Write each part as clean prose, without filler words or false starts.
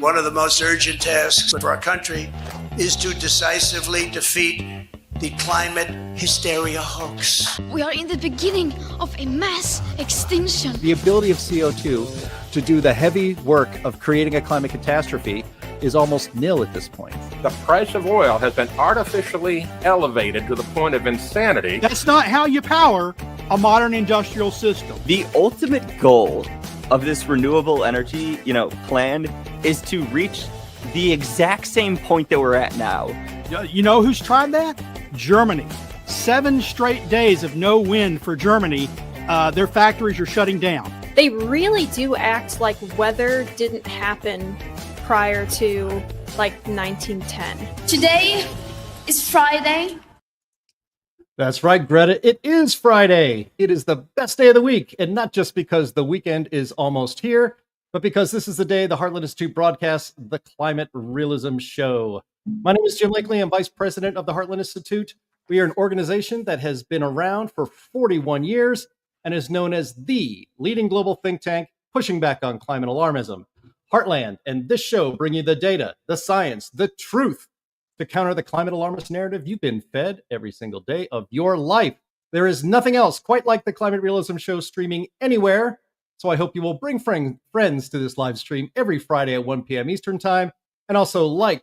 One of the most urgent tasks for our country is to decisively defeat the climate hysteria hoax. We are in the beginning of a mass extinction. The ability of CO2 to do the heavy work of creating a climate catastrophe is almost nil at this point. The price of oil has been artificially elevated to the point of insanity. That's not how you power a modern industrial system. The ultimate goal of this renewable energy, plan is to reach the exact same point that we're at now. You know who's tried that? Germany. 7 straight days of no wind for Germany. Their factories are shutting down. They really do act like weather didn't happen prior to 1910. Today is Friday. That's right, Greta. It is Friday. It is the best day of the week. And not just because the weekend is almost here, but because this is the day the Heartland Institute broadcasts the Climate Realism Show. My name is Jim Lakely. I'm Vice President of the Heartland Institute. We are an organization that has been around for 41 years and is known as the leading global think tank pushing back on climate alarmism. Heartland and this show bring you the data, the science, the truth to counter the climate alarmist narrative you've been fed every single day of your life. There is nothing else quite like the Climate Realism Show streaming anywhere. So I hope you will bring friends to this live stream every Friday at 1 p.m. Eastern Time. And also like,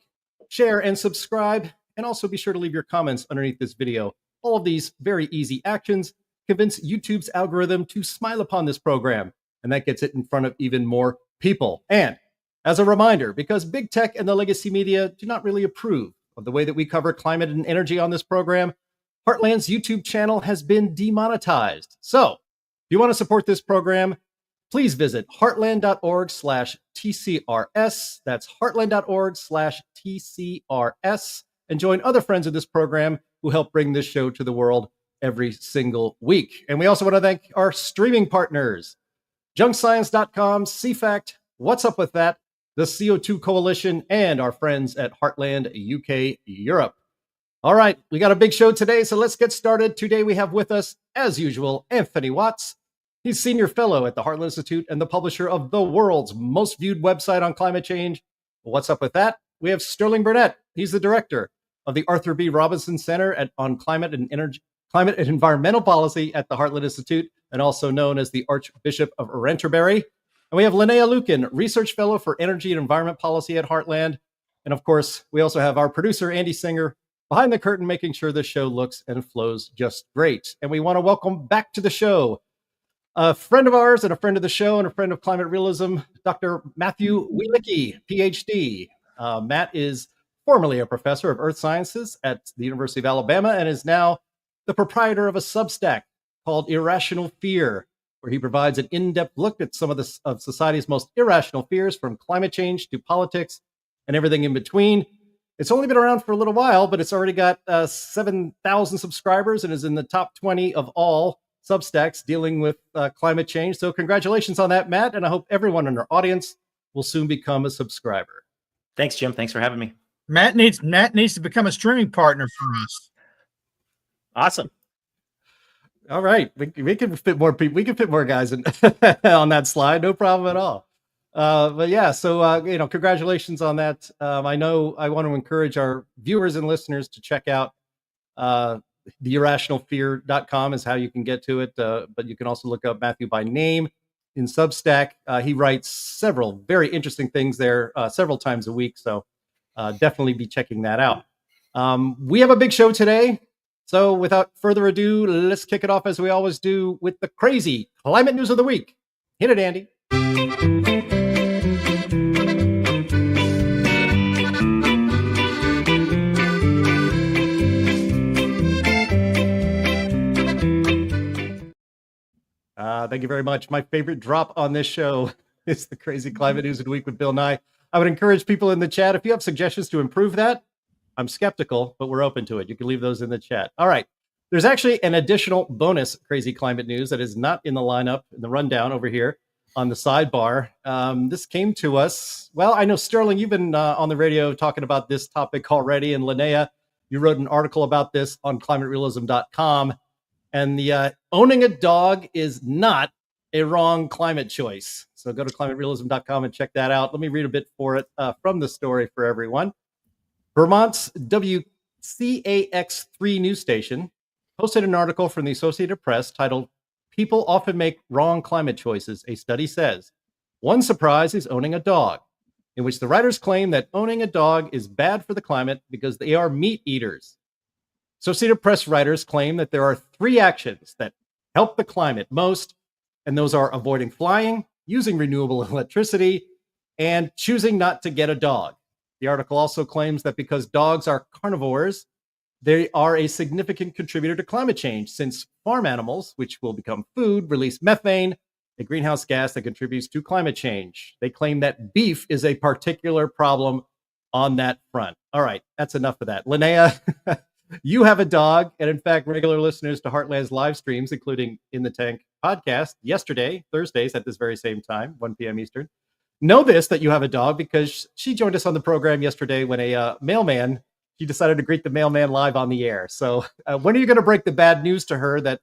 share, and subscribe. And also be sure to leave your comments underneath this video. All of these very easy actions convince YouTube's algorithm to smile upon this program. And that gets it in front of even more people. And as a reminder, because big tech and the legacy media do not really approve of the way that we cover climate and energy on this program, Heartland's YouTube channel has been demonetized. So if you want to support this program, please visit heartland.org/TCRS. That's heartland.org/TCRS. And join other friends of this program who help bring this show to the world every single week. And we also want to thank our streaming partners, junkscience.com, CFACT, What's Up With That, the CO2 Coalition, and our friends at Heartland UK Europe. All right, we got a big show today, so let's get started. Today we have with us, as usual, Anthony Watts. He's Senior Fellow at the Heartland Institute and the publisher of the world's most viewed website on climate change. What's Up With That? We have Sterling Burnett. He's the director of the Arthur B. Robinson Center on Climate and Environmental Policy at the Heartland Institute, and also known as the Archbishop of Canterbury. And we have Linnea Lueken, Research Fellow for Energy and Environment Policy at Heartland. And of course, we also have our producer, Andy Singer, behind the curtain, making sure the show looks and flows just great. And we want to welcome back to the show a friend of ours and a friend of the show and a friend of climate realism, Dr. Matthew Wielicki, PhD. Matt is formerly a professor of earth sciences at the University of Alabama and is now the proprietor of a Substack called Irrational Fear, where he provides an in-depth look at some of society's most irrational fears, from climate change to politics and everything in between. It's only been around for a little while, but it's already got 7,000 subscribers and is in the top 20 of all Substacks dealing with climate change. So congratulations on that, Matt, and I hope everyone in our audience will soon become a subscriber. Thanks, Jim. Thanks for having me. Matt needs to become a streaming partner for us. Awesome. All right, we can fit more people. We can fit more guys in, on that slide. No problem at all. But yeah, so congratulations on that. I know I want to encourage our viewers and listeners to check out theirrationalfear.com is how you can get to it. But you can also look up Matthew by name in Substack. He writes several very interesting things there several times a week. So definitely be checking that out. We have a big show today. So without further ado, let's kick it off as we always do with the crazy climate news of the week. Hit it, Andy. Thank you very much. My favorite drop on this show is the crazy climate news of the week with Bill Nye. I would encourage people in the chat, if you have suggestions to improve that, I'm skeptical, but we're open to it. You can leave those in the chat. All right. There's actually an additional bonus crazy climate news that is not in the lineup, in the rundown over here on the sidebar. This came to us. Well, I know, Sterling, you've been on the radio talking about this topic already. And Linnea, you wrote an article about this on climaterealism.com. And the owning a dog is not a wrong climate choice. So go to climaterealism.com and check that out. Let me read a bit for it from the story for everyone. Vermont's WCAX3 news station posted an article from the Associated Press titled, "People Often Make Wrong Climate Choices, a Study Says. One surprise is owning a dog," in which the writers claim that owning a dog is bad for the climate because they are meat eaters. Associated Press writers claim that there are 3 actions that help the climate most, and those are avoiding flying, using renewable electricity, and choosing not to get a dog. The article also claims that because dogs are carnivores, they are a significant contributor to climate change, since farm animals, which will become food, release methane, a greenhouse gas that contributes to climate change. They claim that beef is a particular problem on that front. All right, that's enough of that. Linnea, you have a dog, and in fact, regular listeners to Heartland's live streams, including In the Tank podcast yesterday, Thursdays at this very same time, 1 p.m. Eastern, know this, that you have a dog, because she joined us on the program yesterday when a mailman, he decided to greet the mailman live on the air. So when are you going to break the bad news to her that,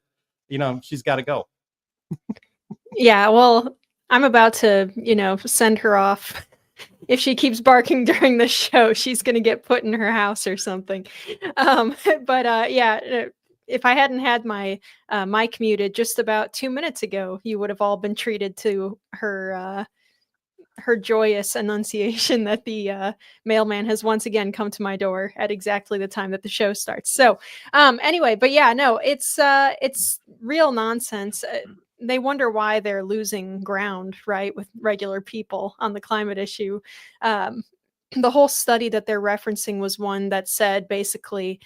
she's got to go? Yeah, well, I'm about to, send her off. If she keeps barking during the show, she's going to get put in her house or something. Yeah, if I hadn't had my mic muted just about 2 minutes ago, you would have all been treated to her joyous annunciation that the mailman has once again come to my door at exactly the time that the show starts. So anyway, but yeah, no, it's real nonsense. They wonder why they're losing ground, right, with regular people on the climate issue. The whole study that they're referencing was one that said basically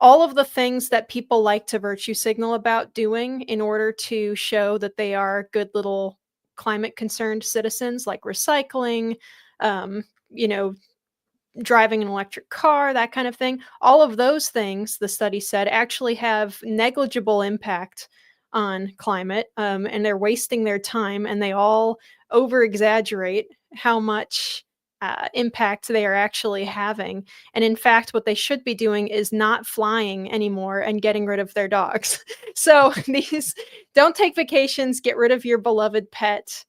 all of the things that people like to virtue signal about doing in order to show that they are good little climate concerned citizens, like recycling, driving an electric car, that kind of thing. All of those things, the study said, actually have negligible impact on climate, and they're wasting their time, and they all over exaggerate how much impact they are actually having. And in fact, what they should be doing is not flying anymore and getting rid of their dogs. So these, don't take vacations, get rid of your beloved pet.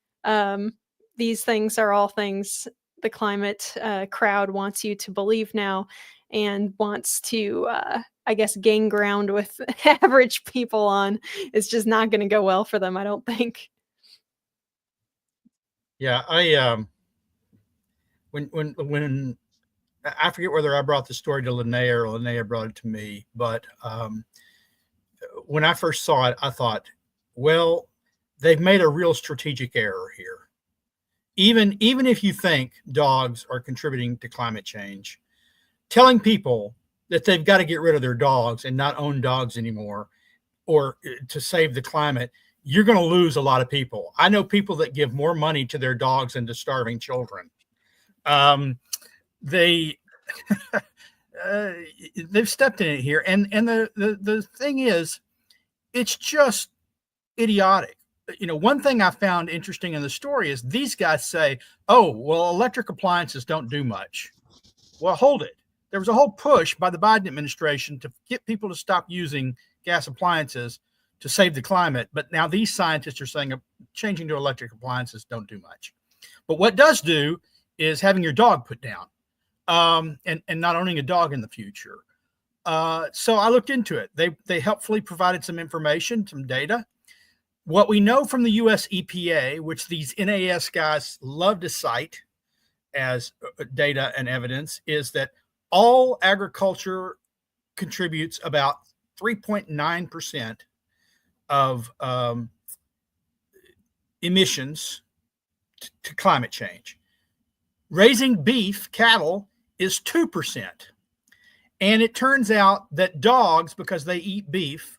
These things are all things the climate crowd wants you to believe now, and wants to, I guess, gain ground with average people on. It's just not going to go well for them, I don't think. Yeah, when I forget whether I brought the story to Linnea or Linnea brought it to me, but when I first saw it, I thought, well, they've made a real strategic error here. Even if you think dogs are contributing to climate change, telling people that they've got to get rid of their dogs and not own dogs anymore, or to save the climate, you're going to lose a lot of people. I know people that give more money to their dogs than to starving children. They've stepped in it here, and the thing is, it's just idiotic. One thing I found interesting in the story is these guys say, "Oh, well, electric appliances don't do much." Well, hold it. There was a whole push by the Biden administration to get people to stop using gas appliances to save the climate. But now these scientists are saying changing to electric appliances don't do much. But what does do is having your dog put down, and not owning a dog in the future. So I looked into it. They helpfully provided some information, some data. What we know from the US EPA, which these NAS guys love to cite as data and evidence, is that all agriculture contributes about 3.9% of emissions to climate change. Raising beef cattle is 2%. And it turns out that dogs, because they eat beef,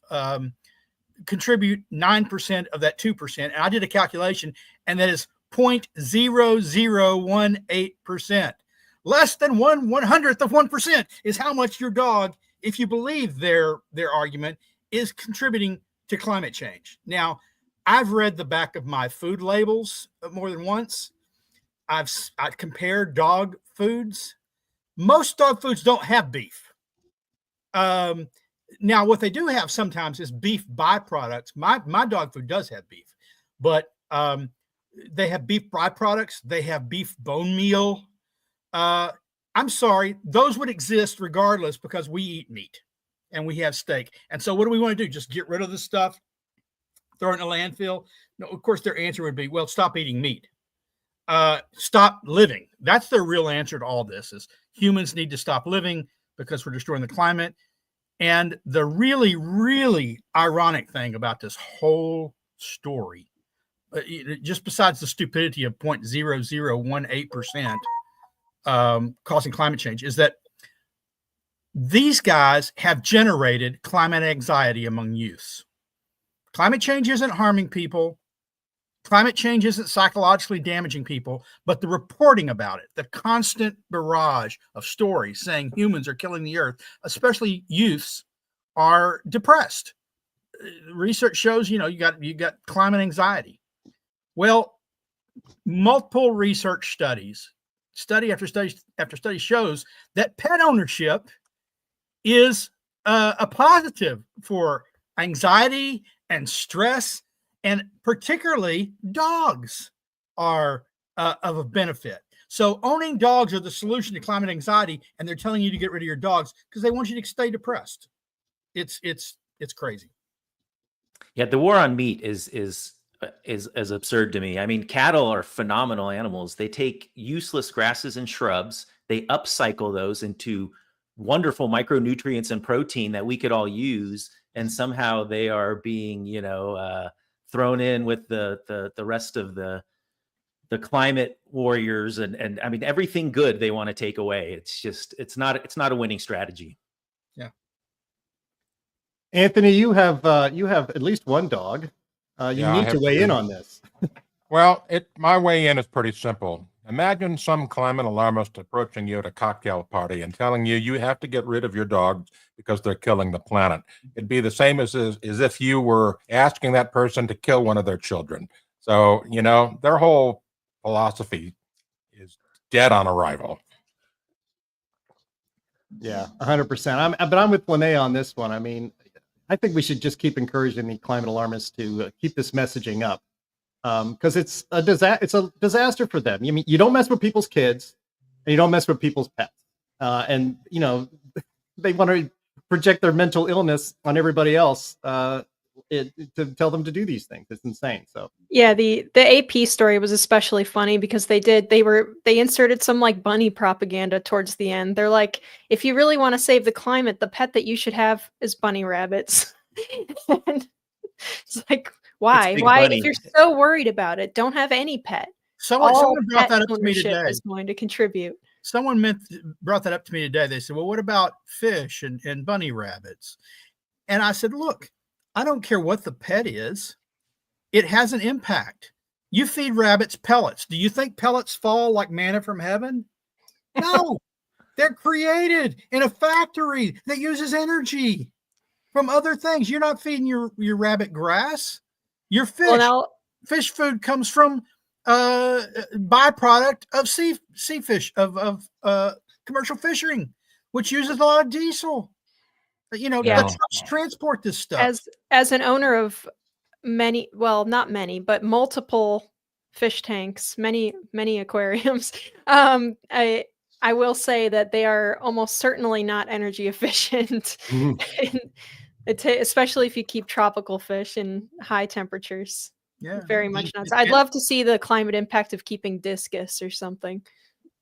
contribute 9% of that 2%. And I did a calculation, and that is 0.0018%. Less than 1/100th of 1% is how much your dog, if you believe their argument, is contributing to climate change. Now, I've read the back of my food labels more than once. I've compared dog foods. Most dog foods don't have beef. Now, what they do have sometimes is beef byproducts. My dog food does have beef. but they have beef byproducts. They have beef bone meal. I'm sorry, those would exist regardless because we eat meat and we have steak. And so what do we want to do? Just get rid of this stuff, throw it in a landfill? No, of course, their answer would be, well, stop eating meat. Stop living. That's their real answer to all this is humans need to stop living because we're destroying the climate. And the really, really ironic thing about this whole story, just besides the stupidity of 0.0018%, causing climate change, is that these guys have generated climate anxiety among youths. Climate change isn't harming people. Climate change isn't psychologically damaging people, but the reporting about it, the constant barrage of stories saying humans are killing the earth, especially youths, are depressed. Research shows, you got climate anxiety. Well, multiple research studies, study after study shows that pet ownership is a positive for anxiety and stress, and particularly dogs are of a benefit. So owning dogs are the solution to climate anxiety, and they're telling you to get rid of your dogs because they want you to stay depressed. It's crazy. Yeah, the war on meat is absurd to me. I mean, cattle are phenomenal animals. They take useless grasses and shrubs, they upcycle those into wonderful micronutrients and protein that we could all use, and somehow they are being, thrown in with the rest of the climate warriors, and I mean everything good they want to take away. It's not a winning strategy. Yeah. Anthony, you have at least one dog. You Yeah, I need to have weigh two. in on this. Well, my way in is pretty simple. Imagine some climate alarmist approaching you at a cocktail party and telling you have to get rid of your dogs because they're killing the planet. It'd be the same as if you were asking that person to kill one of their children. So, their whole philosophy is dead on arrival. Yeah, 100%. I'm with Linnea on this one. I mean, I think we should just keep encouraging the climate alarmists to keep this messaging up, because it's a disaster for them. I mean, you don't mess with people's kids, and you don't mess with people's pets, and they want to project their mental illness on everybody else to tell them to do these things. It's insane. So Yeah, the AP story was especially funny because they inserted some like bunny propaganda towards the end. They're like, if you really want to save the climate, the pet that you should have is bunny rabbits. And it's like, why? Big Why, Bunny. if you're so worried about it, don't have any pet. Someone brought Pet that up to me ownership today. is going to contribute. Someone brought that up to me today. They said, well, what about fish and bunny rabbits? And I said, look, I don't care what the pet is. It has an impact. You feed rabbits pellets. Do you think pellets fall like manna from heaven? No, they're created in a factory that uses energy from other things. You're not feeding your rabbit grass. Your fish, fish food comes from byproduct of sea fish, of commercial fishing, which uses a lot of diesel. The trucks transport this stuff. As an owner of many, well, not many, but multiple fish tanks, many aquariums, I will say that they are almost certainly not energy efficient, especially if you keep tropical fish in high temperatures. Yeah, very much not. I'd love to see the climate impact of keeping discus or something.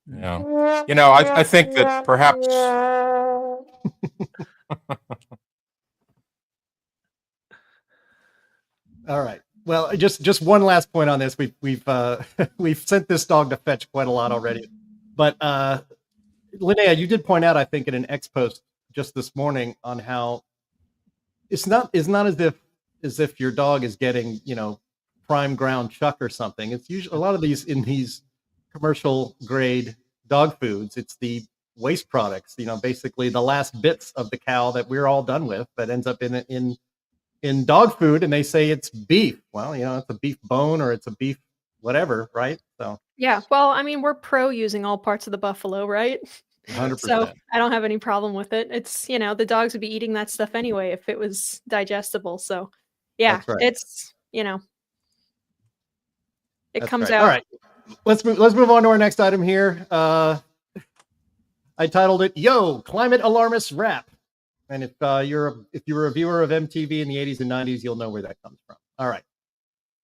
Yeah. I think that perhaps all right. Well, just one last point on this. We've sent this dog to fetch quite a lot already, but Linnea, you did point out, I think, in an X post just this morning on how it's not as if your dog is getting prime ground chuck or something. It's usually a lot of these commercial grade dog foods. It's the waste products, basically the last bits of the cow that we're all done with that ends up in dog food, and they say it's beef. Well, it's a beef bone or it's a beef whatever, right? So yeah, well, I mean, we're pro using all parts of the buffalo, right? 100%. So I don't have any problem with it. It's the dogs would be eating that stuff anyway if it was digestible. So yeah, That's right. it's It That's comes right. out. All right. Let's move on to our next item here. I titled it "Yo, Climate Alarmist Rap." And if you were a viewer of MTV in the 80s and 90s, you'll know where that comes from. All right.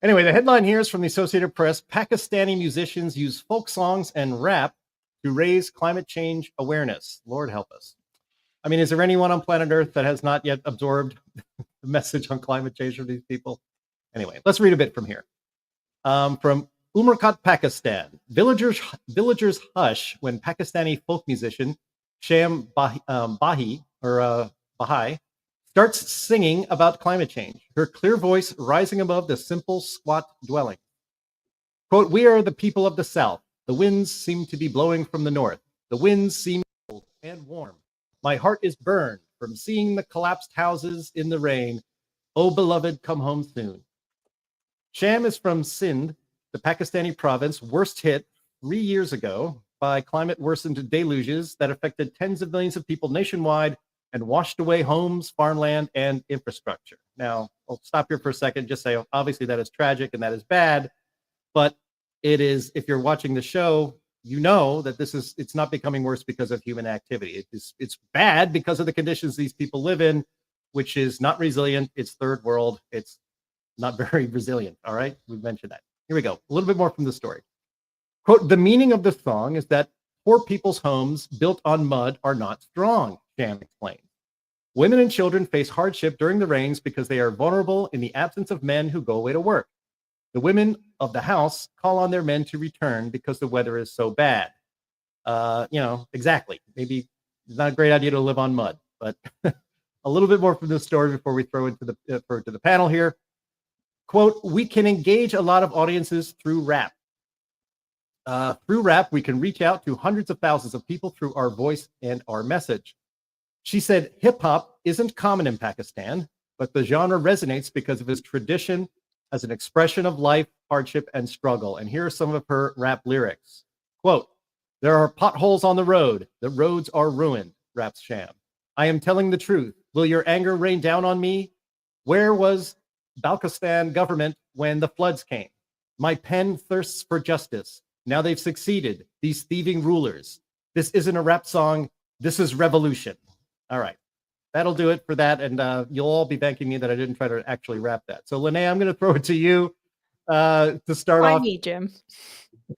Anyway, the headline here is from the Associated Press. Pakistani musicians use folk songs and rap to raise climate change awareness. Lord help us. I mean, is there anyone on planet Earth that has not yet absorbed the message on climate change from these people? Anyway, let's read a bit from here. From Umarkot, Pakistan. Villagers hush when Pakistani folk musician Sham Bahi starts singing about climate change, her clear voice rising above the simple squat dwelling. Quote, "We are the people of the South. The winds seem to be blowing from the north. The winds seem cold and warm. My heart is burned from seeing the collapsed houses in the rain. Oh, beloved, come home soon." Sham is from Sindh, the Pakistani province worst hit 3 years ago by climate-worsened deluges that affected tens of millions of people nationwide and washed away homes, farmland, and infrastructure. Now, I'll stop here for a second, just say, obviously that is tragic and that is bad, but it is, if you're watching the show, you know that it's not becoming worse because of human activity. It's bad because of the conditions these people live in, which is not resilient. It's third world. It's not very resilient. All right, we've mentioned that. Here we go. A little bit more from the story. Quote, "The meaning of the song is that poor people's homes built on mud are not strong," Sham explained. "Women and children face hardship during the rains because they are vulnerable in the absence of men who go away to work. The women of the house call on their men to return because the weather is so bad." Exactly. Maybe it's not a great idea to live on mud, but a little bit more from this story before we throw into the panel here. Quote, "We can engage a lot of audiences through rap. Through rap, we can reach out to hundreds of thousands of people through our voice and our message." She said, "Hip hop isn't common in Pakistan, but the genre resonates because of its tradition as an expression of life, hardship, and struggle." And here are some of her rap lyrics. Quote, "There are potholes on the road. The roads are ruined," raps Sham. "I am telling the truth. Will your anger rain down on me? Where was Balkistan government when the floods came? My pen thirsts for justice. Now they've succeeded, these thieving rulers. This isn't a rap song. This is revolution." All right. That'll do it for that. And you'll all be thanking me that I didn't try to actually rap that. So, Linnea, I'm going to throw it to you to start Why off. me, Jim?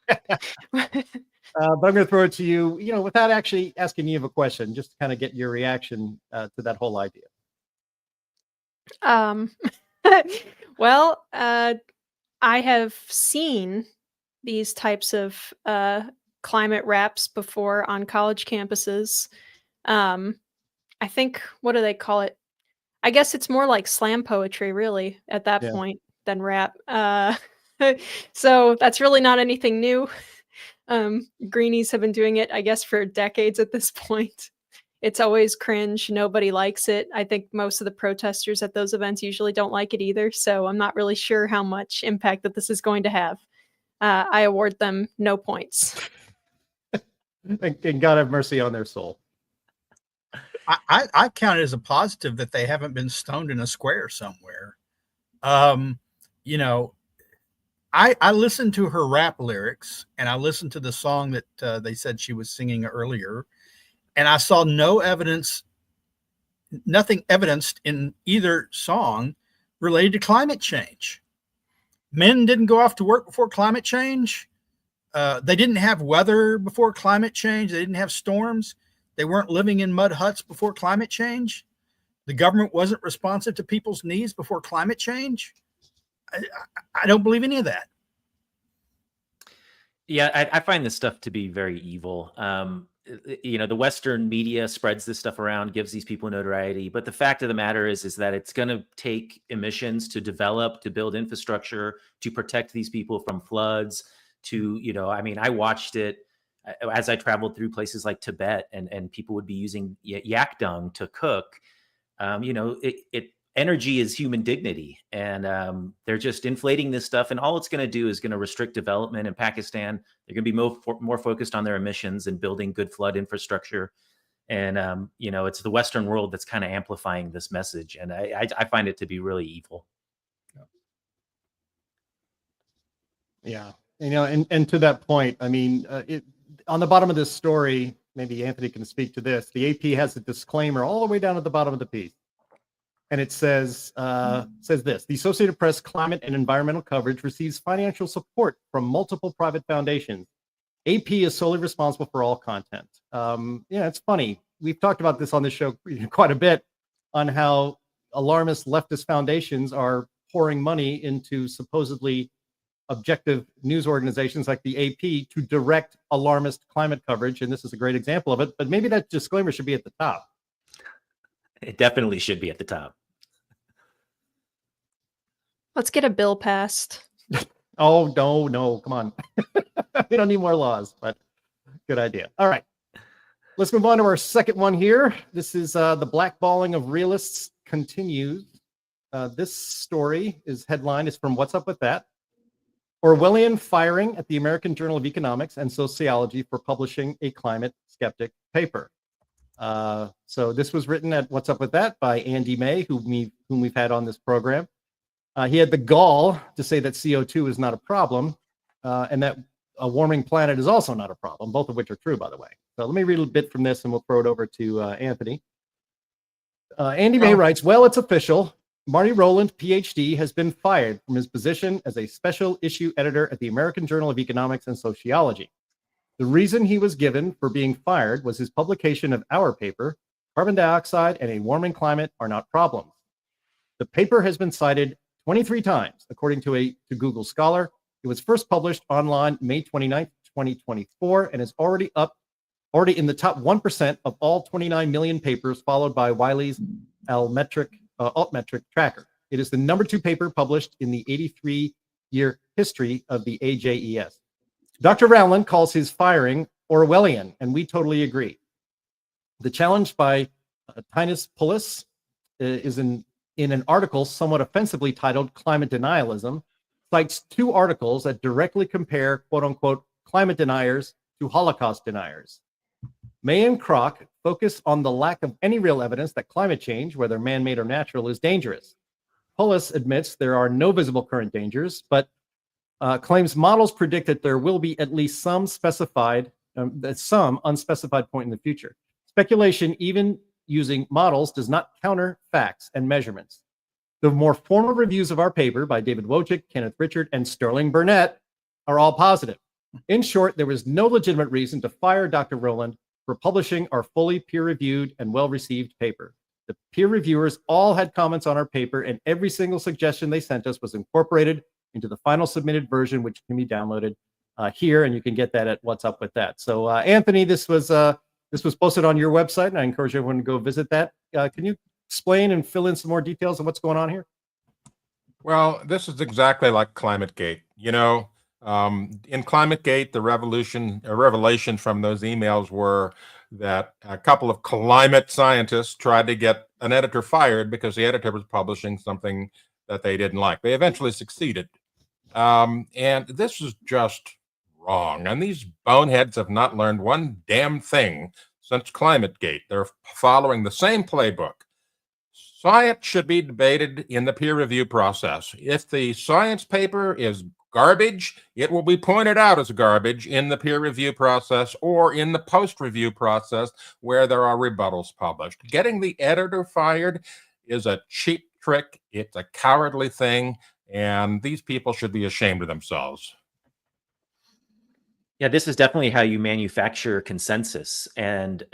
But I'm going to throw it to you, without actually asking you a question, just to kind of get your reaction to that whole idea. Well, I have seen these types of climate raps before on college campuses. I think, what do they call it? I guess it's more like slam poetry, really, at that point than rap. So that's really not anything new. Greenies have been doing it, I guess, for decades at this point. It's always cringe. Nobody likes it. I think most of the protesters at those events usually don't like it either. So I'm not really sure how much impact that this is going to have. I award them no points. And God have mercy on their soul. I count it as a positive that they haven't been stoned in a square somewhere. I listened to her rap lyrics and I listened to the song that they said she was singing earlier, and I saw nothing evidenced in either song related to climate change. Men didn't go off to work before climate change. They didn't have weather before climate change. They didn't have storms. They weren't living in mud huts before climate change. The government wasn't responsive to people's needs before climate change. I don't believe any of that. Yeah, I find this stuff to be very evil. The Western media spreads this stuff around, gives these people notoriety. But the fact of the matter is that it's going to take emissions to develop, to build infrastructure, to protect these people from floods. I watched it as I traveled through places like Tibet, and people would be using yak dung to cook. Energy is human dignity, and they're just inflating this stuff. And all it's going to do is going to restrict development in Pakistan. They're going to be more focused on their emissions and building good flood infrastructure. And, it's the Western world that's kind of amplifying this message. And I find it to be really evil. Yeah. And to that point, I mean, on the bottom of this story, maybe Anthony can speak to this. The AP has a disclaimer all the way down at the bottom of the piece. And it says this: the Associated Press climate and environmental coverage receives financial support from multiple private foundations. AP is solely responsible for all content. It's funny. We've talked about this on this show quite a bit on how alarmist leftist foundations are pouring money into supposedly objective news organizations like the AP to direct alarmist climate coverage. And this is a great example of it. But maybe that disclaimer should be at the top. It definitely should be at the top. Let's get a bill passed. Oh, no, come on. We don't need more laws, but good idea. All right. Let's move on to our second one here. This is the blackballing of realists continues. This story is from What's Up With That? Orwellian firing at the American Journal of Economics and Sociology for publishing a climate skeptic paper. So this was written at What's Up With That by Andy May, whom we've had on this program. He had the gall to say that CO2 is not a problem, and that a warming planet is also not a problem, both of which are true, by the way. So let me read a bit from this, and we'll throw it over to Anthony. Andy May writes, well, it's official. Marty Rowland, PhD, has been fired from his position as a special issue editor at the American Journal of Economics and Sociology. The reason he was given for being fired was his publication of our paper, Carbon Dioxide and a Warming Climate Are Not Problems. The paper has been cited 23 times, according to Google Scholar. It was first published online May 29th, 2024, and is already in the top 1% of all 29 million papers, followed by Wiley's altmetric tracker. It is the number 2 paper published in the 83-year history of the AJES. Dr. Rowland calls his firing Orwellian, and we totally agree. The challenge by Tinus Pulis is in an article somewhat offensively titled Climate Denialism, cites 2 articles that directly compare, quote-unquote, climate deniers to Holocaust deniers. May and Kroc focus on the lack of any real evidence that climate change, whether man-made or natural, is dangerous. Pulis admits there are no visible current dangers, but claims models predict that there will be at least some unspecified point in the future. Speculation, even using models, does not counter facts and measurements. The more formal reviews of our paper by David Wojcik, Kenneth Richard, and Sterling Burnett are all positive. In short, there was no legitimate reason to fire Dr. Rowland for publishing our fully peer-reviewed and well-received paper. The peer reviewers all had comments on our paper, and every single suggestion they sent us was incorporated into the final submitted version, which can be downloaded here, and you can get that at What's Up With That. So, Anthony, this was posted on your website, and I encourage everyone to go visit that. Can you explain and fill in some more details on what's going on here? Well, this is exactly like ClimateGate. In ClimateGate, the revelation from those emails were that a couple of climate scientists tried to get an editor fired because the editor was publishing something that they didn't like. They eventually succeeded. And this is just wrong. And these boneheads have not learned one damn thing since ClimateGate. They're following the same playbook. Science should be debated in the peer review process. If the science paper is garbage, it will be pointed out as garbage in the peer review process or in the post-review process where there are rebuttals published. Getting the editor fired is a cheap trick. It's a cowardly thing, and these people should be ashamed of themselves. Yeah, this is definitely how you manufacture consensus. And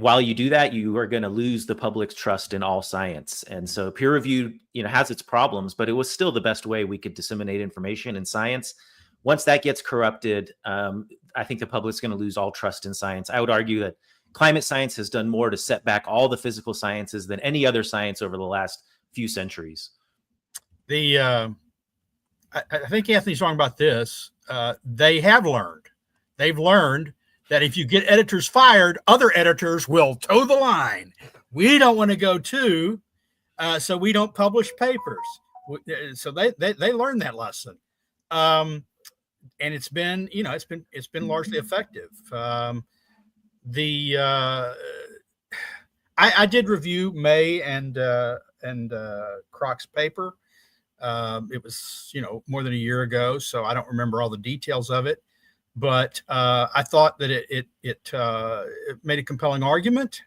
while you do that, you are going to lose the public's trust in all science. And so peer review, has its problems, but it was still the best way we could disseminate information in science. Once that gets corrupted, I think the public's going to lose all trust in science. I would argue that climate science has done more to set back all the physical sciences than any other science over the last few centuries. I think Anthony's wrong about this. They have learned. They've learned that if you get editors fired, other editors will toe the line. We don't want to go too, so we don't publish papers. So they learned that lesson, and it's been largely effective. I did review May and Kroc's paper. It was, more than a year ago, so I don't remember all the details of it. But I thought that it made a compelling argument,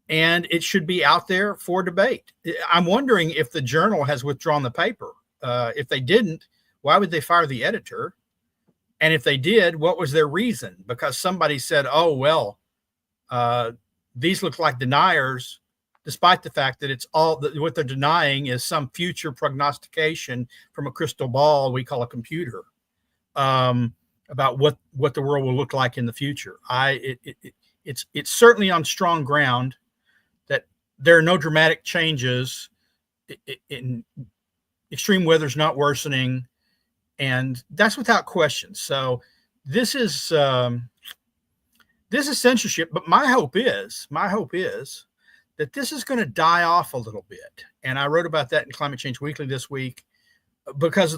and it should be out there for debate. I'm wondering if the Journal has withdrawn the paper. If they didn't, why would they fire the editor? And if they did, what was their reason? Because somebody said, oh, well, these look like deniers, despite the fact that it's all what they're denying is some future prognostication from a crystal ball we call a computer, about what the world will look like in the future. It's certainly on strong ground that there are no dramatic changes in extreme weather's not worsening, and that's without question. So this is censorship, but my hope is that this is going to die off a little bit. And I wrote about that in Climate Change Weekly this week, because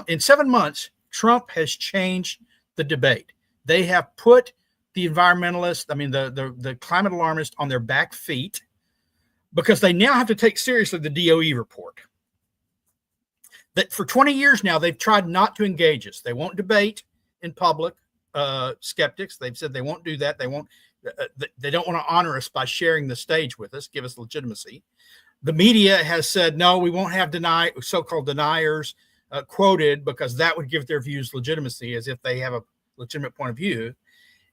in 7 months, Trump has changed the debate. They have put the environmentalists, the climate alarmists, on their back feet, because they now have to take seriously the DOE report. That for 20 years now, they've tried not to engage us. They won't debate in public. Skeptics, they've said they won't do that. They won't. They don't want to honor us by sharing the stage with us, give us legitimacy. The media has said, no, we won't have so-called deniers quoted, because that would give their views legitimacy, as if they have a legitimate point of view.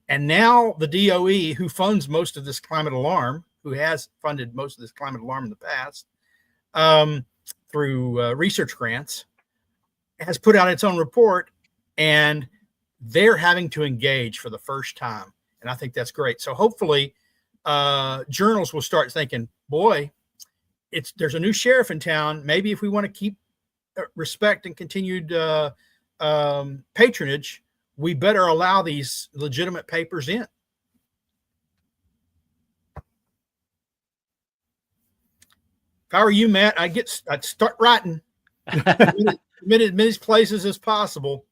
And now the DOE, who funds most of this climate alarm, who has funded most of this climate alarm in the past through research grants, has put out its own report, and they're having to engage for the first time. And I think that's great. So hopefully journals will start thinking, boy, there's a new sheriff in town. Maybe if we want to keep respect and continued patronage, we better allow these legitimate papers in. If I were you, Matt, I'd start writing as many places as possible.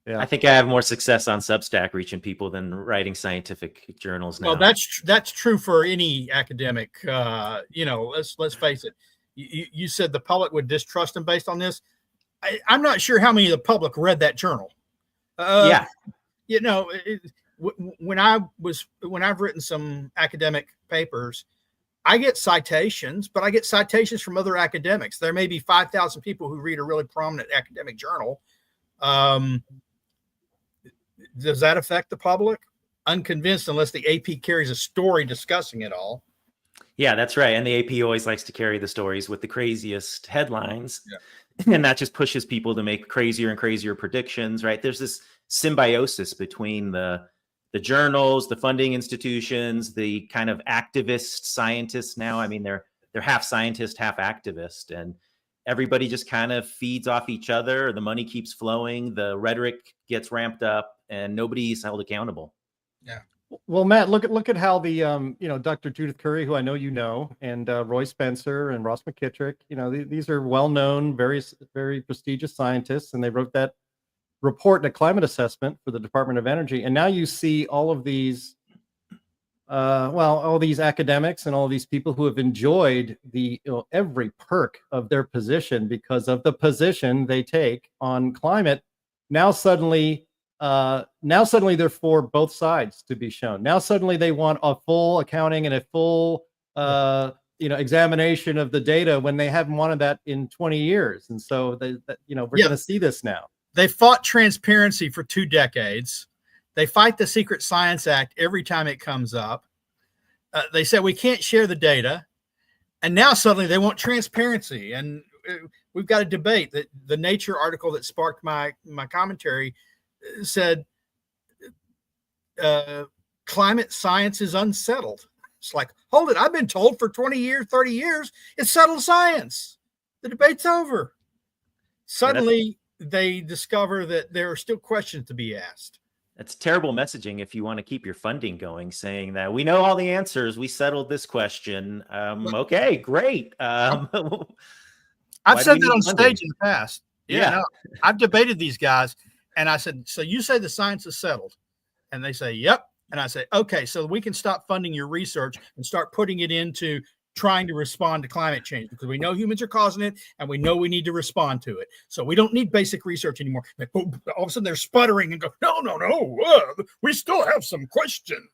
Yeah. I think I have more success on Substack reaching people than writing scientific journals now. Well, that's true for any academic. Let's face it. You said the public would distrust them based on this. I'm not sure how many of the public read that journal. Yeah. When I've written some academic papers, I get citations, but I get citations from other academics. There may be 5,000 people who read a really prominent academic journal. Does that affect the public? Unconvinced, unless the AP carries a story discussing it all. Yeah, that's right. And the AP always likes to carry the stories with the craziest headlines. Yeah. And that just pushes people to make crazier and crazier predictions, right? There's this symbiosis between the journals, the funding institutions, the kind of activist scientists now. I mean, they're half scientist, half activist, and everybody just kind of feeds off each other. The money keeps flowing, the rhetoric gets ramped up, and nobody's held accountable. Yeah. Well, Matt, look at how the Dr. Judith Curry, who I know you know, and Roy Spencer and Ross McKittrick, these are well-known, very prestigious scientists, and they wrote that report and a climate assessment for the Department of Energy. And now you see all of these, all these academics and all of these people who have enjoyed every perk of their position because of the position they take on climate. Now suddenly they're for both sides to be shown. Now suddenly they want a full accounting and a full examination of the data when they haven't wanted that in 20 years. And so we're going to see this now. They fought transparency for 2 decades. They fight the Secret Science Act every time it comes up. They said we can't share the data. And now suddenly they want transparency. And we've got a debate. That the Nature article that sparked my commentary said climate science is unsettled. It's like, hold it. I've been told for 20 years, 30 years, it's settled science. The debate's over. Suddenly they discover that there are still questions to be asked. That's terrible messaging if you want to keep your funding going, saying that we know all the answers. We settled this question. Okay, great. I've said that on stage in the past. Yeah. I've debated these guys, and I said, so you say the science is settled? And they say, yep. And I say, okay, so we can stop funding your research and start putting it into trying to respond to climate change because we know humans are causing it and we know we need to respond to it. So we don't need basic research anymore. Like, all of a sudden they're sputtering and go, no, we still have some questions.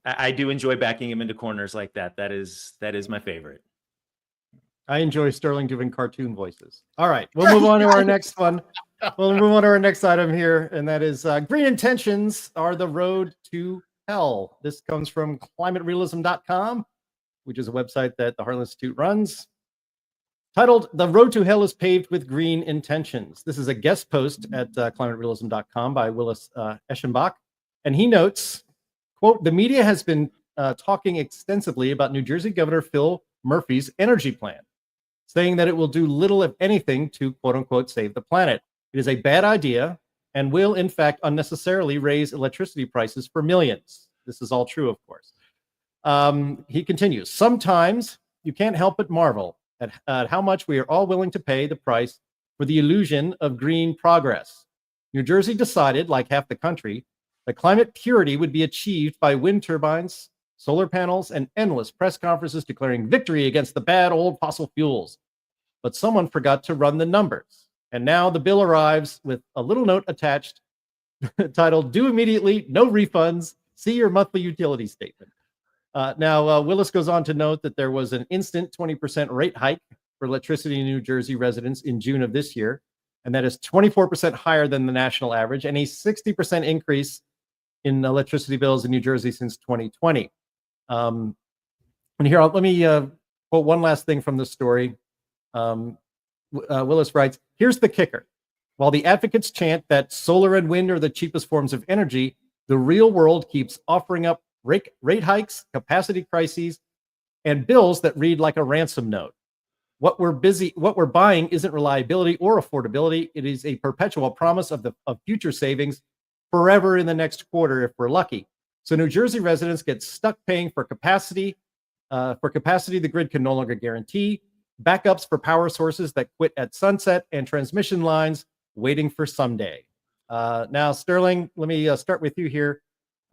I do enjoy backing him into corners like that. That is my favorite. I enjoy Sterling doing cartoon voices. All right, we'll move on to our next one. We'll move on to our next item here, and that is green intentions are the road to hell. This comes from climaterealism.com, which is a website that the Heartland Institute runs, titled "The Road to Hell is Paved with Green Intentions." This is a guest post at climaterealism.com by Willis Eschenbach, and he notes, quote, "The media has been talking extensively about New Jersey Governor Phil Murphy's energy plan, saying that it will do little, if anything, to quote unquote save the planet. It is a bad idea and will, in fact, unnecessarily raise electricity prices for millions." This is all true, of course. He continues, "Sometimes you can't help but marvel at how much we are all willing to pay the price for the illusion of green progress. New Jersey decided, like half the country, that climate purity would be achieved by wind turbines, solar panels, and endless press conferences declaring victory against the bad old fossil fuels. But someone forgot to run the numbers. And now the bill arrives with a little note attached titled, 'Due immediately, no refunds. See your monthly utility statement.' Now, Willis goes on to note that there was an instant 20% rate hike for electricity in New Jersey residents in June of this year, and that is 24% higher than the national average, and a 60% increase in electricity bills in New Jersey since 2020. And here, let me quote one last thing from the story. Willis writes, "Here's the kicker. While the advocates chant that solar and wind are the cheapest forms of energy, the real world keeps offering up rate hikes, capacity crises, and bills that read like a ransom note. What we're buying isn't reliability or affordability. It is a perpetual promise of future savings forever in the next quarter if we're lucky. So New Jersey residents get stuck paying for capacity the grid can no longer guarantee, backups for power sources that quit at sunset, and transmission lines waiting for someday." Now, Sterling, let me start with you here.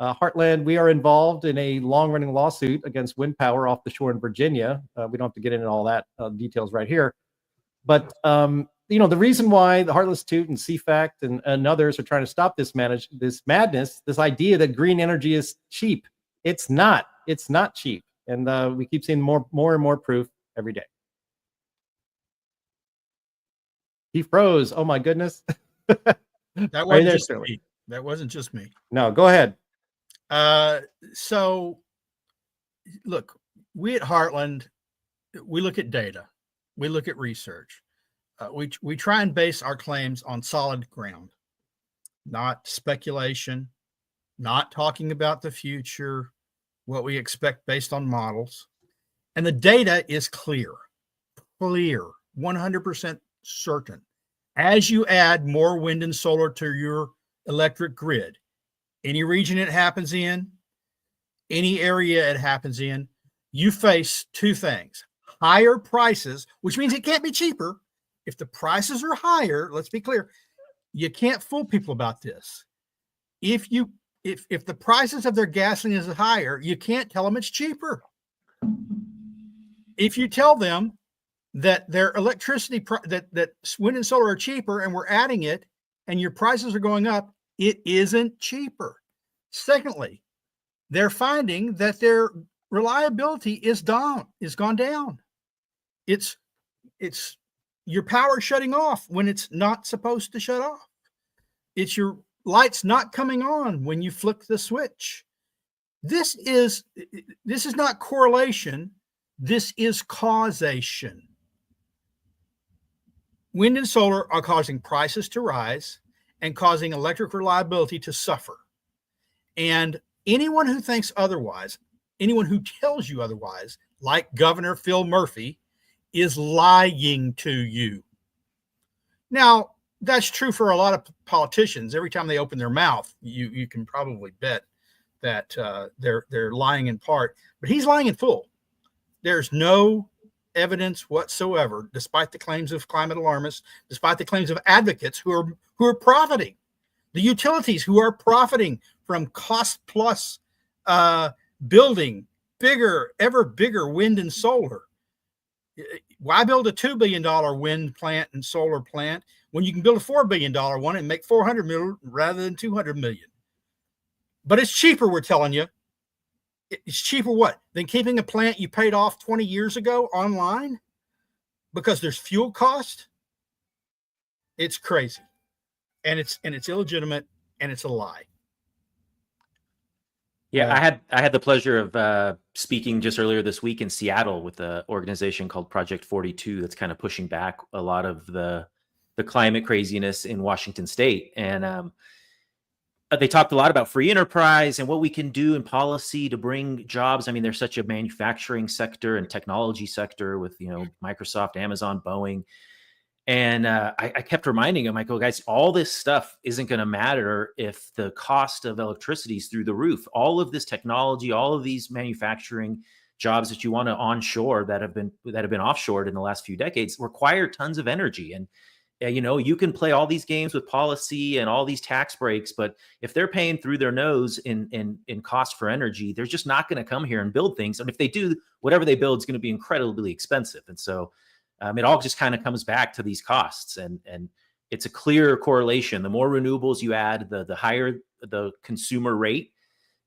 Heartland, we are involved in a long-running lawsuit against wind power off the shore in Virginia. We don't have to get into all that details right here. But, the reason why the Heartland Institute and CFACT and others are trying to stop this madness, this idea that green energy is cheap. It's not. It's not cheap. And we keep seeing more and more proof every day. He froze. Oh, my goodness. That wasn't just me. That wasn't just me. No, go ahead. So, look, we at Heartland, we look at data. We look at research. We try and base our claims on solid ground, not speculation, not talking about the future, what we expect based on models. And the data is clear, 100% certain. As you add more wind and solar to your electric grid, any region it happens in, any area it happens in, you face two things: higher prices, which means it can't be cheaper. If the prices are higher, let's be clear, you can't fool people about this. If the prices of their gasoline is higher, you can't tell them it's cheaper. If you tell them that their electricity, that wind and solar are cheaper and we're adding it and your prices are going up, it isn't cheaper. Secondly, they're finding that their reliability is gone down. It's your power shutting off when it's not supposed to shut off. It's your lights not coming on when you flick the switch. This is not correlation. This is causation. Wind and solar are causing prices to rise and causing electric reliability to suffer. And anyone who thinks otherwise, anyone who tells you otherwise, like Governor Phil Murphy, is lying to you. Now, that's true for a lot of politicians. Every time they open their mouth, you can probably bet that they're lying in part, but he's lying in full. There's no evidence whatsoever, despite the claims of climate alarmists, despite the claims of advocates who are profiting, the utilities who are profiting from cost plus building ever bigger wind and solar. Why build a $2 billion wind plant and solar plant when you can build a $4 billion one and make 400 million rather than 200 million? But it's cheaper, we're telling you. It's cheaper what? Than keeping a plant you paid off 20 years ago online because there's fuel cost? It's crazy. And it's illegitimate, and it's a lie. Yeah, I had the pleasure of speaking just earlier this week in Seattle with an organization called Project 42 that's kind of pushing back a lot of the climate craziness in Washington State. And they talked a lot about free enterprise and what we can do in policy to bring jobs. I mean, there's such a manufacturing sector and technology sector with, Microsoft, Amazon, Boeing. And I kept reminding him, I go, guys, all this stuff isn't going to matter if the cost of electricity is through the roof. All of this technology, all of these manufacturing jobs that you want to onshore that have been offshored in the last few decades require tons of energy. And you can play all these games with policy and all these tax breaks, but if they're paying through their nose in cost for energy, they're just not going to come here and build things. And if they do, whatever they build is going to be incredibly expensive. And so it all just kind of comes back to these costs, and it's a clear correlation. The more renewables you add, the higher the consumer rate,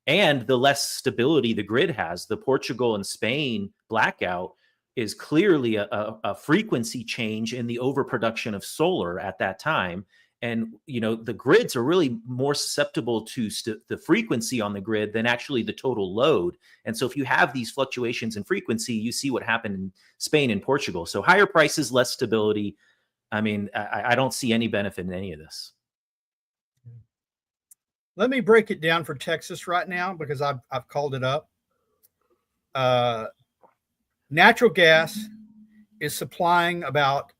and the less stability the grid has. The Portugal and Spain blackout is clearly a frequency change in the overproduction of solar at that time. And, the grids are really more susceptible to the frequency on the grid than actually the total load. And so if you have these fluctuations in frequency, you see what happened in Spain and Portugal. So higher prices, less stability. I mean, I don't see any benefit in any of this. Let me break it down for Texas right now because I've called it up. Natural gas is supplying about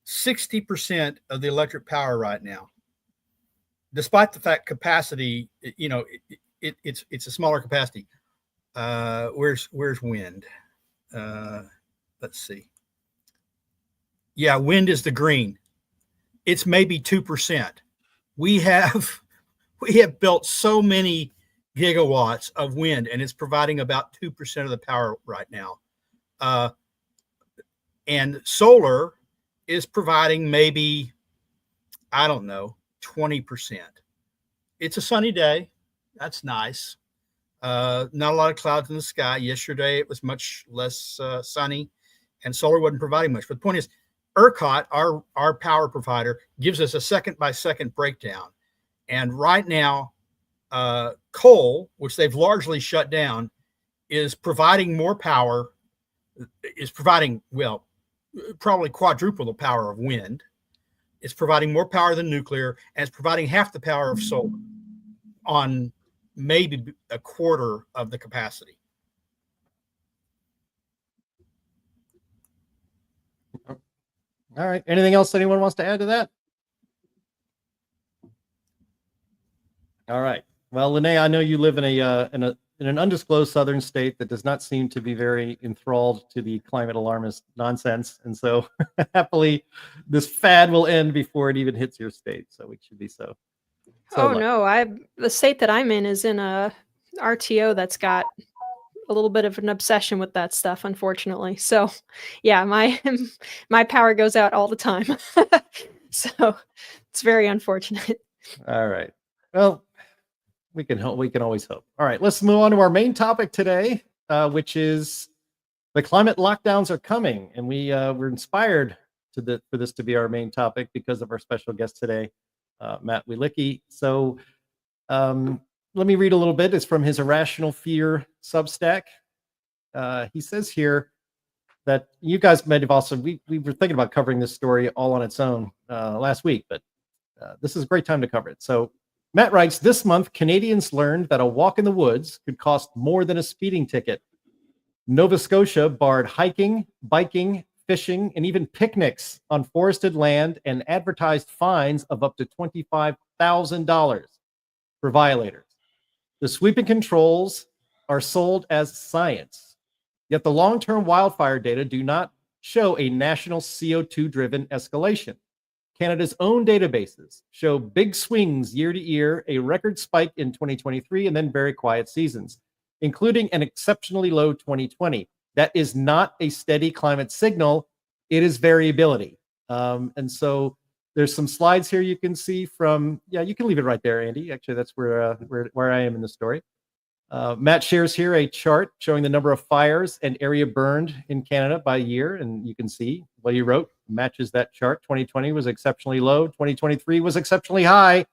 60% of the electric power right now, despite the fact capacity, it's a smaller capacity. Where's wind? Let's see. Yeah, wind is the green. It's maybe 2%. We have built so many gigawatts of wind, and it's providing about 2% of the power right now. And solar is providing maybe, 20%. It's a sunny day. That's nice. Not a lot of clouds in the sky. Yesterday, it was much less sunny, and solar wasn't providing much. But the point is, ERCOT, our power provider, gives us a second-by-second breakdown. And right now, coal, which they've largely shut down, is providing more power, probably quadruple the power of wind. It's providing more power than nuclear, and it's providing half the power of solar on maybe a quarter of the capacity. All right. Anything else anyone wants to add to that? All right. Well, Linnea, I know you live in an undisclosed southern state that does not seem to be very enthralled to the climate alarmist nonsense. And so happily, this fad will end before it even hits your state. So we should be so lucky. No, the state that I'm in is in a RTO that's got a little bit of an obsession with that stuff, unfortunately. So yeah, my power goes out all the time. So it's very unfortunate. All right. Well, we can always hope. All right, let's move on to our main topic today, which is the climate lockdowns are coming, and we're inspired for this to be our main topic because of our special guest today, Matt Wielicki. So let me read a little bit. It's from his Irrational Fear Substack. He says here that you guys might have also, we were thinking about covering this story all on its own last week, but this is a great time to cover it. So Matt writes, this month, Canadians learned that a walk in the woods could cost more than a speeding ticket. Nova Scotia barred hiking, biking, fishing, and even picnics on forested land and advertised fines of up to $25,000 for violators. The sweeping controls are sold as science, yet the long-term wildfire data do not show a national CO2-driven escalation. Canada's own databases show big swings year to year, a record spike in 2023, and then very quiet seasons. including an exceptionally low 2020. That is not a steady climate signal. It is variability. And so there's some slides here you can see from, yeah, you can leave it right there, Andy. Actually, that's where I am in the story. Matt shares here a chart showing the number of fires and area burned in Canada by year. And you can see what he wrote matches that chart. 2020 was exceptionally low. 2023 was exceptionally high,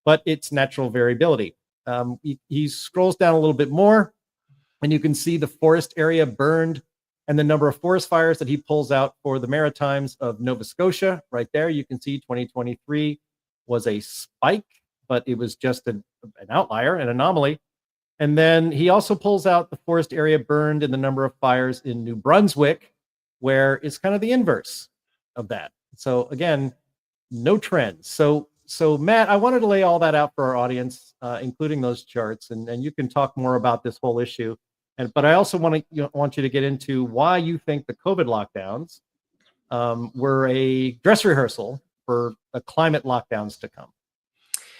but it's natural variability. He scrolls down a little bit more, and you can see the forest area burned and the number of forest fires that he pulls out for the Maritimes of Nova Scotia. Right there, you can see 2023 was a spike, but it was just an outlier, an anomaly. And then he also pulls out the forest area burned and the number of fires in New Brunswick, where it's kind of the inverse of that. So again, no trends. So Matt, I wanted to lay all that out for our audience, including those charts, and you can talk more about this whole issue. But I also want you to get into why you think the COVID lockdowns were a dress rehearsal for the climate lockdowns to come.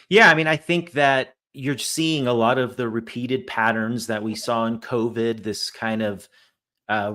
Yeah, I mean, I think that you're seeing a lot of the repeated patterns that we saw in COVID, this kind of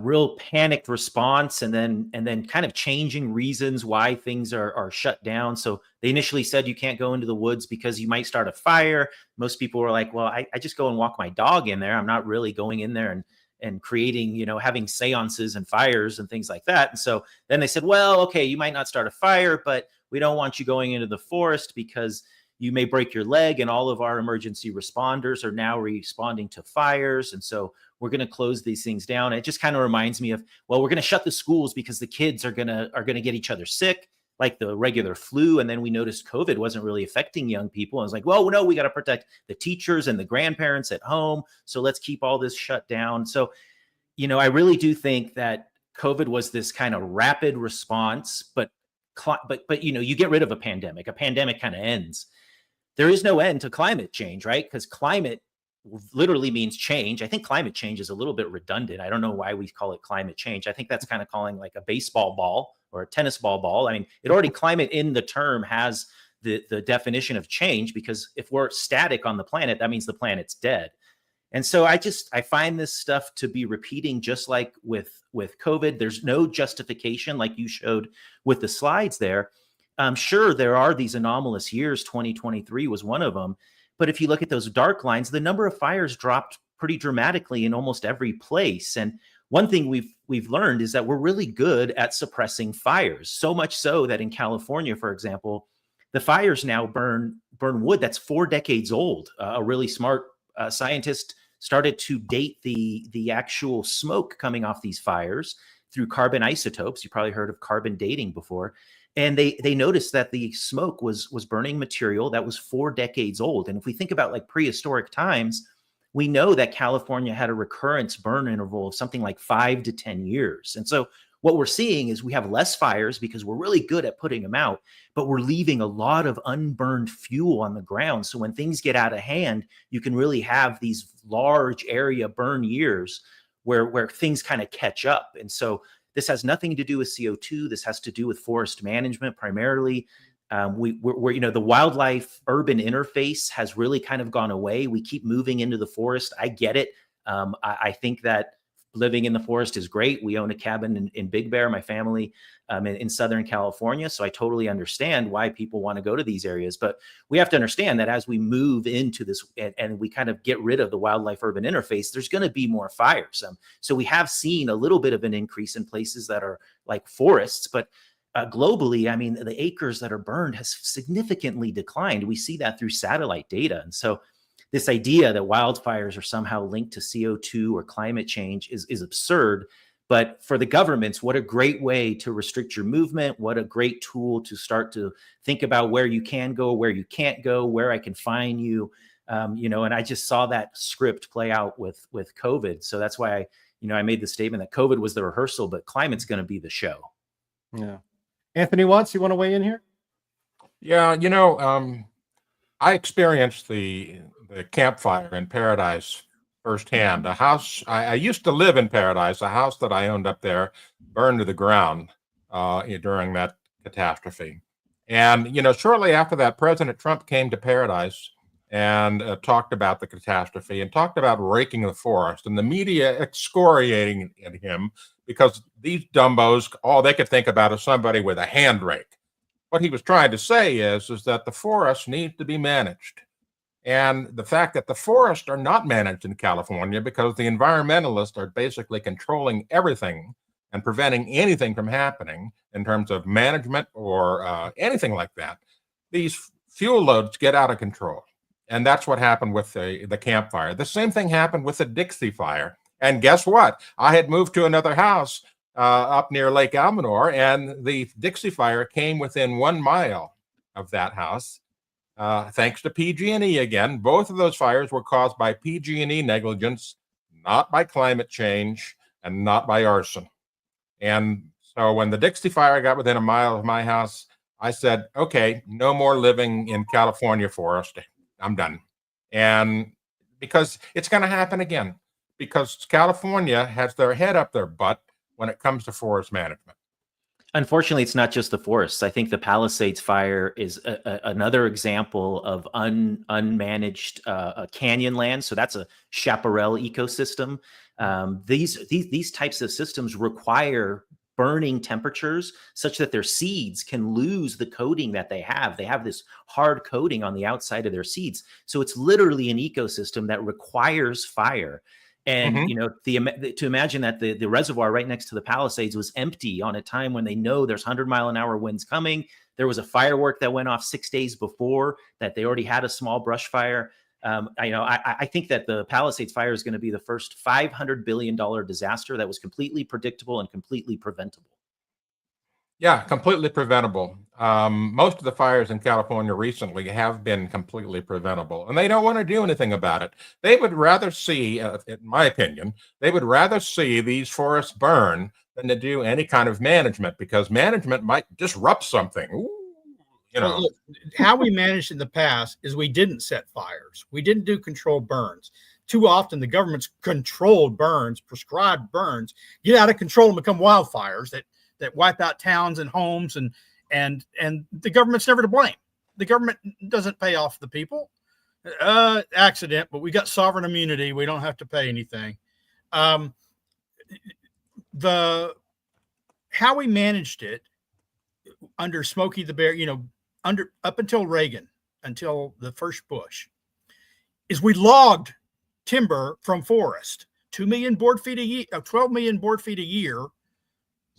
real panicked response, and then kind of changing reasons why things are shut down. So they initially said you can't go into the woods because you might start a fire. Most people were like, well, I just go and walk my dog in there. I'm not really going in there and creating, having seances and fires and things like that. And so then they said, well, okay, you might not start a fire, but we don't want you going into the forest because you may break your leg, and all of our emergency responders are now responding to fires. And so we're going to close these things down. It just kind of reminds me of, well, we're going to shut the schools because the kids are going to get each other sick, like the regular flu. And then we noticed COVID wasn't really affecting young people. And it's like, well, no, we got to protect the teachers and the grandparents at home. So let's keep all this shut down. So, I really do think that COVID was this kind of rapid response, but you get rid of a pandemic kind of ends. There is no end to climate change, right? Because climate literally means change. I think climate change is a little bit redundant. I don't know why we call it climate change. I think that's kind of calling like a baseball ball or a tennis ball. I mean, it already, climate in the term has the definition of change, because if we're static on the planet, that means the planet's dead. And so I find this stuff to be repeating, just like with COVID. There's no justification, like you showed with the slides there. Sure, there are these anomalous years. 2023 was one of them. But if you look at those dark lines, the number of fires dropped pretty dramatically in almost every place. And one thing we've learned is that we're really good at suppressing fires. So much so that in California, for example, the fires now burn wood that's 4 decades old. A really smart scientist started to date the actual smoke coming off these fires through carbon isotopes. You probably heard of carbon dating before. And they noticed that the smoke was burning material that was 4 decades old. And if we think about like prehistoric times, we know that California had a recurrence burn interval of something like 5 to 10 years. And so what we're seeing is we have less fires because we're really good at putting them out, but we're leaving a lot of unburned fuel on the ground. So when things get out of hand, you can really have these large area burn years where things kind of catch up. And so this has nothing to do with CO2. This has to do with forest management primarily. We're the wildlife urban interface has really kind of gone away. We keep moving into the forest. I get it. I think that living in the forest is great. We own a cabin in Big Bear, my family, in Southern California. So I totally understand why people want to go to these areas. But we have to understand that as we move into this and we kind of get rid of the wildlife urban interface, there's going to be more fires. So we have seen a little bit of an increase in places that are like forests, but globally, I mean, the acres that are burned has significantly declined. We see that through satellite data. And so this idea that wildfires are somehow linked to CO2 or climate change is absurd. But for the governments, what a great way to restrict your movement. What a great tool to start to think about where you can go, where you can't go, where I can find you. And I just saw that script play out with COVID. So that's why I made the statement that COVID was the rehearsal, but climate's going to be the show. Yeah. Anthony Watts, you want to weigh in here? Yeah, I experienced the campfire in Paradise firsthand. A house, I used to live in Paradise. A house that I owned up there burned to the ground during that catastrophe. And, shortly after that, President Trump came to Paradise and talked about the catastrophe and talked about raking the forest, and the media excoriating at him because these dumbos, all they could think about is somebody with a hand rake. What he was trying to say is that the forest needs to be managed. And the fact that the forests are not managed in California because the environmentalists are basically controlling everything and preventing anything from happening in terms of management or anything like that, these fuel loads get out of control. And that's what happened with the campfire. The same thing happened with the Dixie Fire. And guess what? I had moved to another house up near Lake Almanor, and the Dixie Fire came within 1 mile of that house. Thanks to PG&E again. Both of those fires were caused by PG&E negligence, not by climate change and not by arson. And so when the Dixie Fire got within 1 mile of my house, I said, okay, no more living in California forest. I'm done. And because it's going to happen again, because California has their head up their butt when it comes to forest management. Unfortunately, it's not just the forests. I think the Palisades fire is another example of unmanaged canyon land. So that's a chaparral ecosystem. These types of systems require burning temperatures such that their seeds can lose the coating that they have. They have this hard coating on the outside of their seeds. So it's literally an ecosystem that requires fire. And, you know, to imagine that the reservoir right next to the Palisades was empty on a time when they know there's 100-mile-an-hour winds coming. There was a firework that went off 6 days before that they already had a small brush fire. I think that the Palisades fire is going to be the first $500 billion disaster that was completely predictable and completely preventable. Yeah, completely preventable. Most of the fires in California recently have been completely preventable, and they don't want to do anything about it. They would rather see, in my opinion, they would rather see these forests burn than to do any kind of management, because management might disrupt something. Ooh, you know. Well, look, how we managed in the past is we didn't set fires. We didn't do controlled burns. Too often the government's controlled burns, prescribed burns, get out of control and become wildfires that wipe out towns and homes, and the government's never to blame. The government doesn't pay off the people. Accident, but we got sovereign immunity. We don't have to pay anything. How we managed it under Smokey the Bear, up until Reagan, until the first Bush, is we logged timber from forest, 2 million board feet a year, 12 million board feet a year.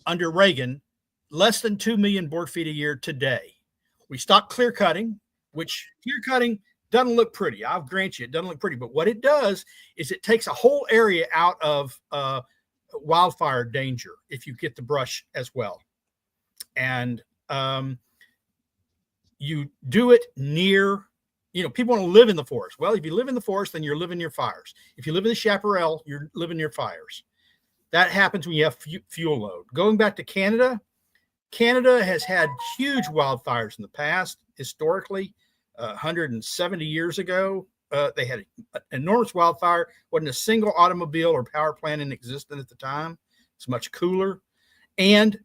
Under Reagan, less than 2 million board feet a year today. We stopped clear cutting, which clear cutting doesn't look pretty. I'll grant you it doesn't look pretty, but what it does is it takes a whole area out of wildfire danger if you get the brush as well. And you do it near, people want to live in the forest. Well, if you live in the forest, then you're living near fires. If you live in the chaparral, you're living near fires. That happens when you have fuel load. Going back to Canada, Canada has had huge wildfires in the past. Historically, 170 years ago, they had an enormous wildfire. Wasn't a single automobile or power plant in existence at the time. It's much cooler. And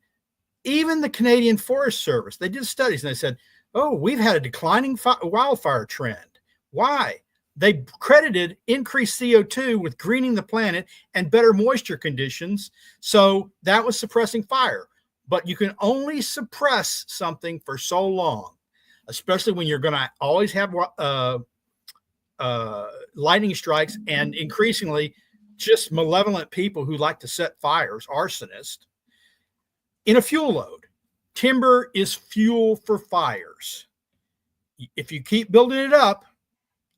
even the Canadian Forest Service, they did studies and they said, oh, we've had a declining wildfire trend. Why? They credited increased CO2 with greening the planet and better moisture conditions. So that was suppressing fire. But you can only suppress something for so long, especially when you're going to always have lightning strikes and increasingly just malevolent people who like to set fires, arsonists, in a fuel load. Timber is fuel for fires. If you keep building it up,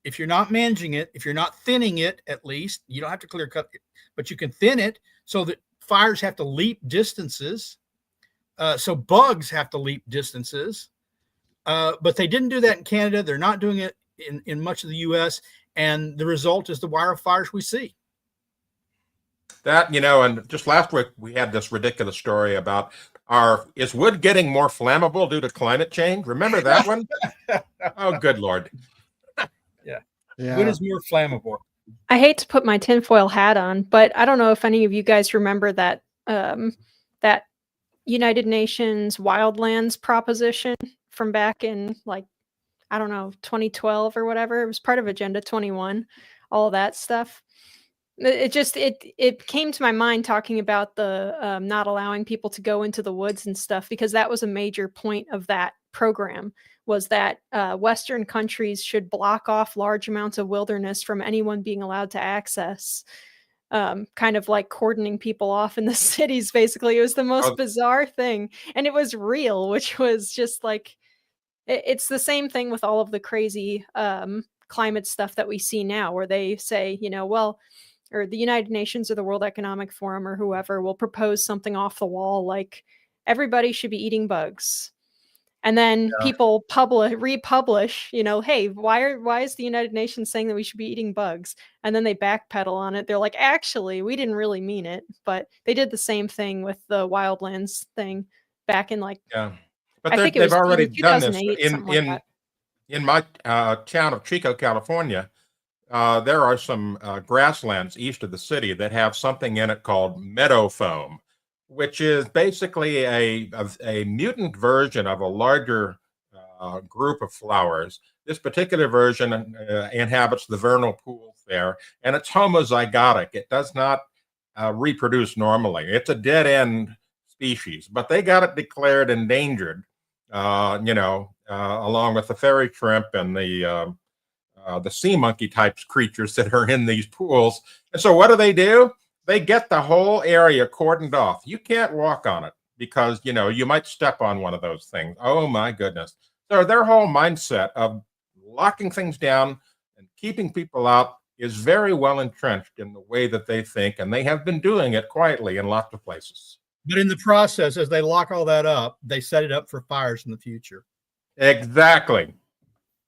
if you're not managing it, if you're not thinning it, at least, you don't have to clear cut it, but you can thin it so that fires have to leap distances. So bugs have to leap distances. But they didn't do that in Canada. They're not doing it in much of the U.S. And the result is the wildfires we see. That, and just last week we had this ridiculous story about is wood getting more flammable due to climate change? Remember that one? Oh, good Lord. Yeah. Wood is more flammable. I hate to put my tinfoil hat on, but I don't know if any of you guys remember that that United Nations wildlands proposition from back in I don't know, 2012 or whatever. It was part of Agenda 21, all of that stuff. It came to my mind talking about the not allowing people to go into the woods and stuff, because that was a major point of that program, was that Western countries should block off large amounts of wilderness from anyone being allowed to access, kind of like cordoning people off in the cities. Basically, it was the most bizarre thing, and it was real, which was just like it's the same thing with all of the crazy climate stuff that we see now, where they say, well, or the United Nations or the World Economic Forum or whoever will propose something off the wall like everybody should be eating bugs. And then people republish, hey, why is the United Nations saying that we should be eating bugs? And then they backpedal on it. They're like, actually, we didn't really mean it. But they did the same thing with the wildlands thing back in But I think it they've was already done this 2008, in my town of Chico, California. There are some grasslands east of the city that have something in it called meadow foam, which is basically a mutant version of a larger group of flowers. This particular version inhabits the vernal pools there, and it's homozygotic. It does not reproduce normally. It's a dead-end species, but they got it declared endangered, along with the fairy shrimp and the sea monkey types creatures that are in these pools. And so what do? They get the whole area cordoned off. You can't walk on it because, you might step on one of those things. Oh my goodness. So their whole mindset of locking things down and keeping people out is very well entrenched in the way that they think, and they have been doing it quietly in lots of places. But in the process, as they lock all that up, they set it up for fires in the future. Exactly.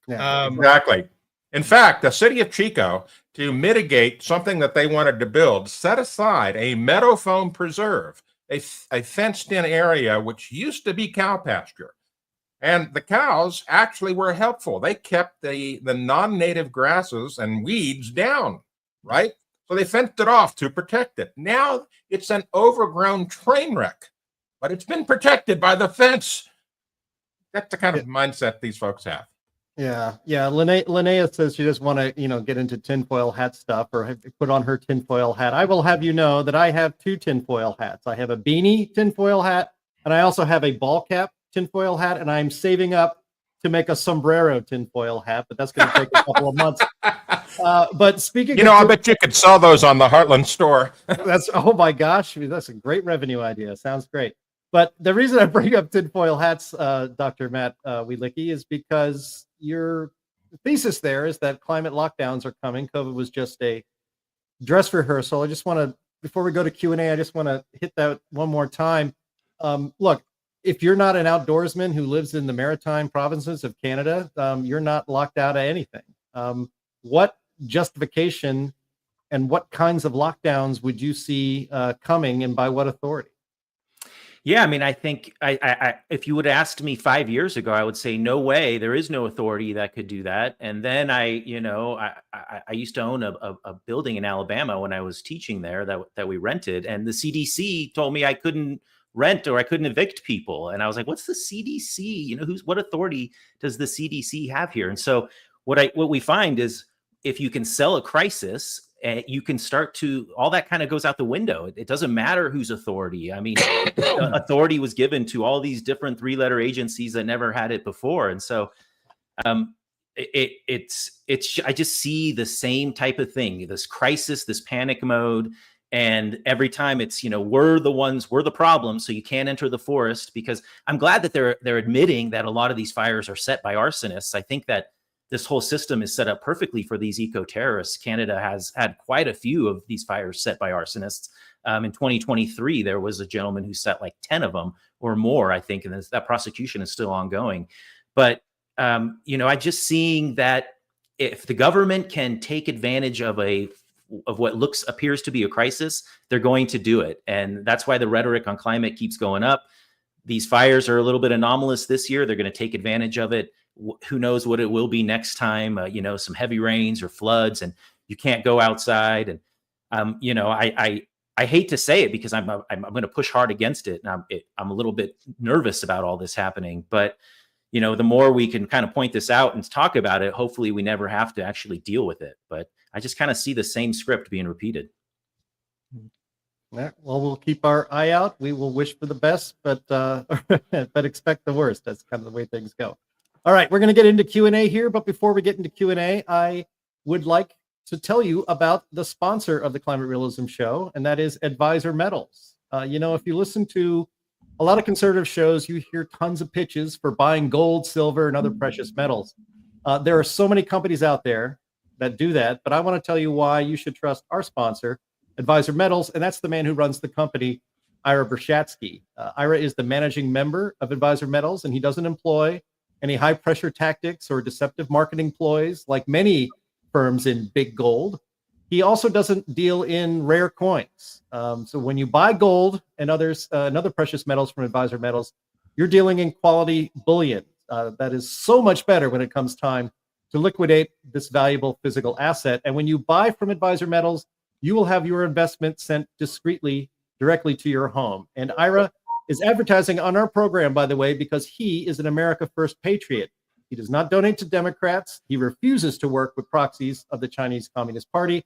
Exactly. In fact, the city of Chico, to mitigate something that they wanted to build, set aside a meadow foam preserve, a fenced-in area which used to be cow pasture. And the cows actually were helpful. They kept the non-native grasses and weeds down, right? So they fenced it off to protect it. Now it's an overgrown train wreck, but it's been protected by the fence. That's the kind of mindset these folks have. Yeah. Linnea says she doesn't want to, get into tinfoil hat stuff or put on her tinfoil hat. I will have you know that I have two tinfoil hats. I have a beanie tinfoil hat, and I also have a ball cap tinfoil hat, and I'm saving up to make a sombrero tinfoil hat, but that's going to take a couple of months. But speaking, I bet you could sell those on the Heartland store. Oh my gosh, that's a great revenue idea. Sounds great. But the reason I bring up tinfoil hats, Dr. Matt Wielicki, is because your thesis there is that climate lockdowns are coming. COVID was just a dress rehearsal. I just want to, before we go to Q&A, I just want to hit that one more time. Look, if you're not an outdoorsman who lives in the Maritime provinces of Canada, you're not locked out of anything. What justification and what kinds of lockdowns would you see coming, and by what authority? Yeah, I mean, I think I if you would have asked me 5 years ago, I would say no way. There is no authority that could do that. And then I used to own a building in Alabama when I was teaching there that we rented, and the CDC told me I couldn't rent or I couldn't evict people. And I was like, what's the CDC? What authority does the CDC have here? And so what we find is if you can sell a crisis, you can start to, all that kind of goes out the window. It doesn't matter whose authority. I mean, authority was given to all these different 3-letter agencies that never had it before. And so I just see the same type of thing, this crisis, this panic mode. And every time it's, we're the problem. So you can't enter the forest, because I'm glad that they're admitting that a lot of these fires are set by arsonists. I think that this whole system is set up perfectly for these eco-terrorists. Canada has had quite a few of these fires set by arsonists. In 2023, there was a gentleman who set like 10 of them or more, I think, and that prosecution is still ongoing. But, I just seeing that if the government can take advantage of what appears to be a crisis, they're going to do it. And that's why the rhetoric on climate keeps going up. These fires are a little bit anomalous this year. They're going to take advantage of it. Who knows what it will be next time, some heavy rains or floods, and you can't go outside. And, I hate to say it because I'm going to push hard against it. And I'm a little bit nervous about all this happening, but the more we can kind of point this out and talk about it, hopefully we never have to actually deal with it. But I just kind of see the same script being repeated. Yeah, well, we'll keep our eye out. We will wish for the best, but but expect the worst. That's kind of the way things go. All right, we're going to get into Q&A here, but before we get into Q&A, I would like to tell you about the sponsor of the Climate Realism Show, and that is Advisor Metals. If you listen to a lot of conservative shows, you hear tons of pitches for buying gold, silver, and other precious metals. There are so many companies out there that do that, but I want to tell you why you should trust our sponsor, Advisor Metals, and that's the man who runs the company, Ira Bershatsky. Ira is the managing member of Advisor Metals, and he doesn't employ any high-pressure tactics or deceptive marketing ploys like many firms in big gold. He also doesn't deal in rare coins. So when you buy gold and other precious metals from Advisor Metals, you're dealing in quality bullion. That is so much better when it comes time to liquidate this valuable physical asset. And when you buy from Advisor Metals, you will have your investment sent discreetly directly to your home. And Ira is advertising on our program, by the way, because he is an America First patriot. He does not donate to Democrats. He refuses to work with proxies of the Chinese Communist Party.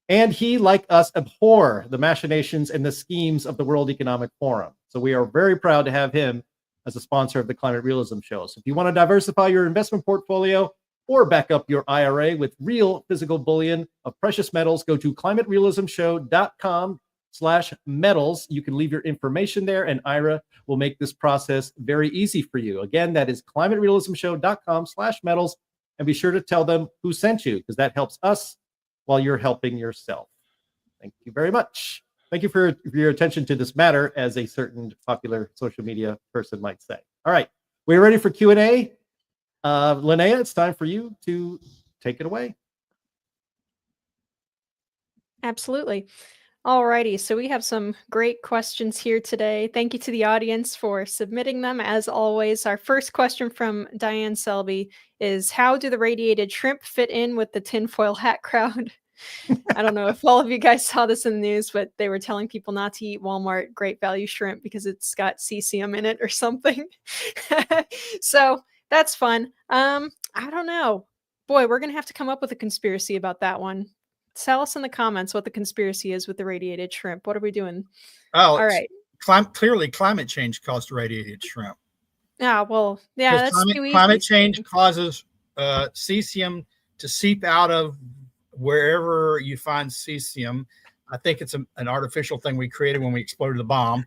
And he, like us, abhor the machinations and the schemes of the World Economic Forum. So we are very proud to have him as a sponsor of the Climate Realism Show. So if you want to diversify your investment portfolio or back up your IRA with real physical bullion of precious metals, go to climaterealismshow.com/metals. You can leave your information there, and Ira will make this process very easy for you. Again, that is climaterealismshow.com/metals, and be sure to tell them who sent you, because that helps us while you're helping yourself. Thank you very much. Thank you for your attention to this matter, as a certain popular social media person might say. All right, we're ready for Q&A. Linnea, it's time for you to take it away. Absolutely. Alrighty, so we have some great questions here today. Thank you to the audience for submitting them. As always, our first question from Diane Selby is, how do the radiated shrimp fit in with the tinfoil hat crowd? I don't know if all of you guys saw this in the news, but they were telling people not to eat Walmart Great Value shrimp because it's got cesium in it or something. So that's fun. I don't know. Boy, we're going to have to come up with a conspiracy about that one. Tell us in the comments what the conspiracy is with the radiated shrimp. What are we doing? Oh, all right. Clearly, climate change caused radiated shrimp. Yeah, well, yeah, that's climate change causes cesium to seep out of wherever you find cesium. I think it's an artificial thing we created when we exploded the bomb.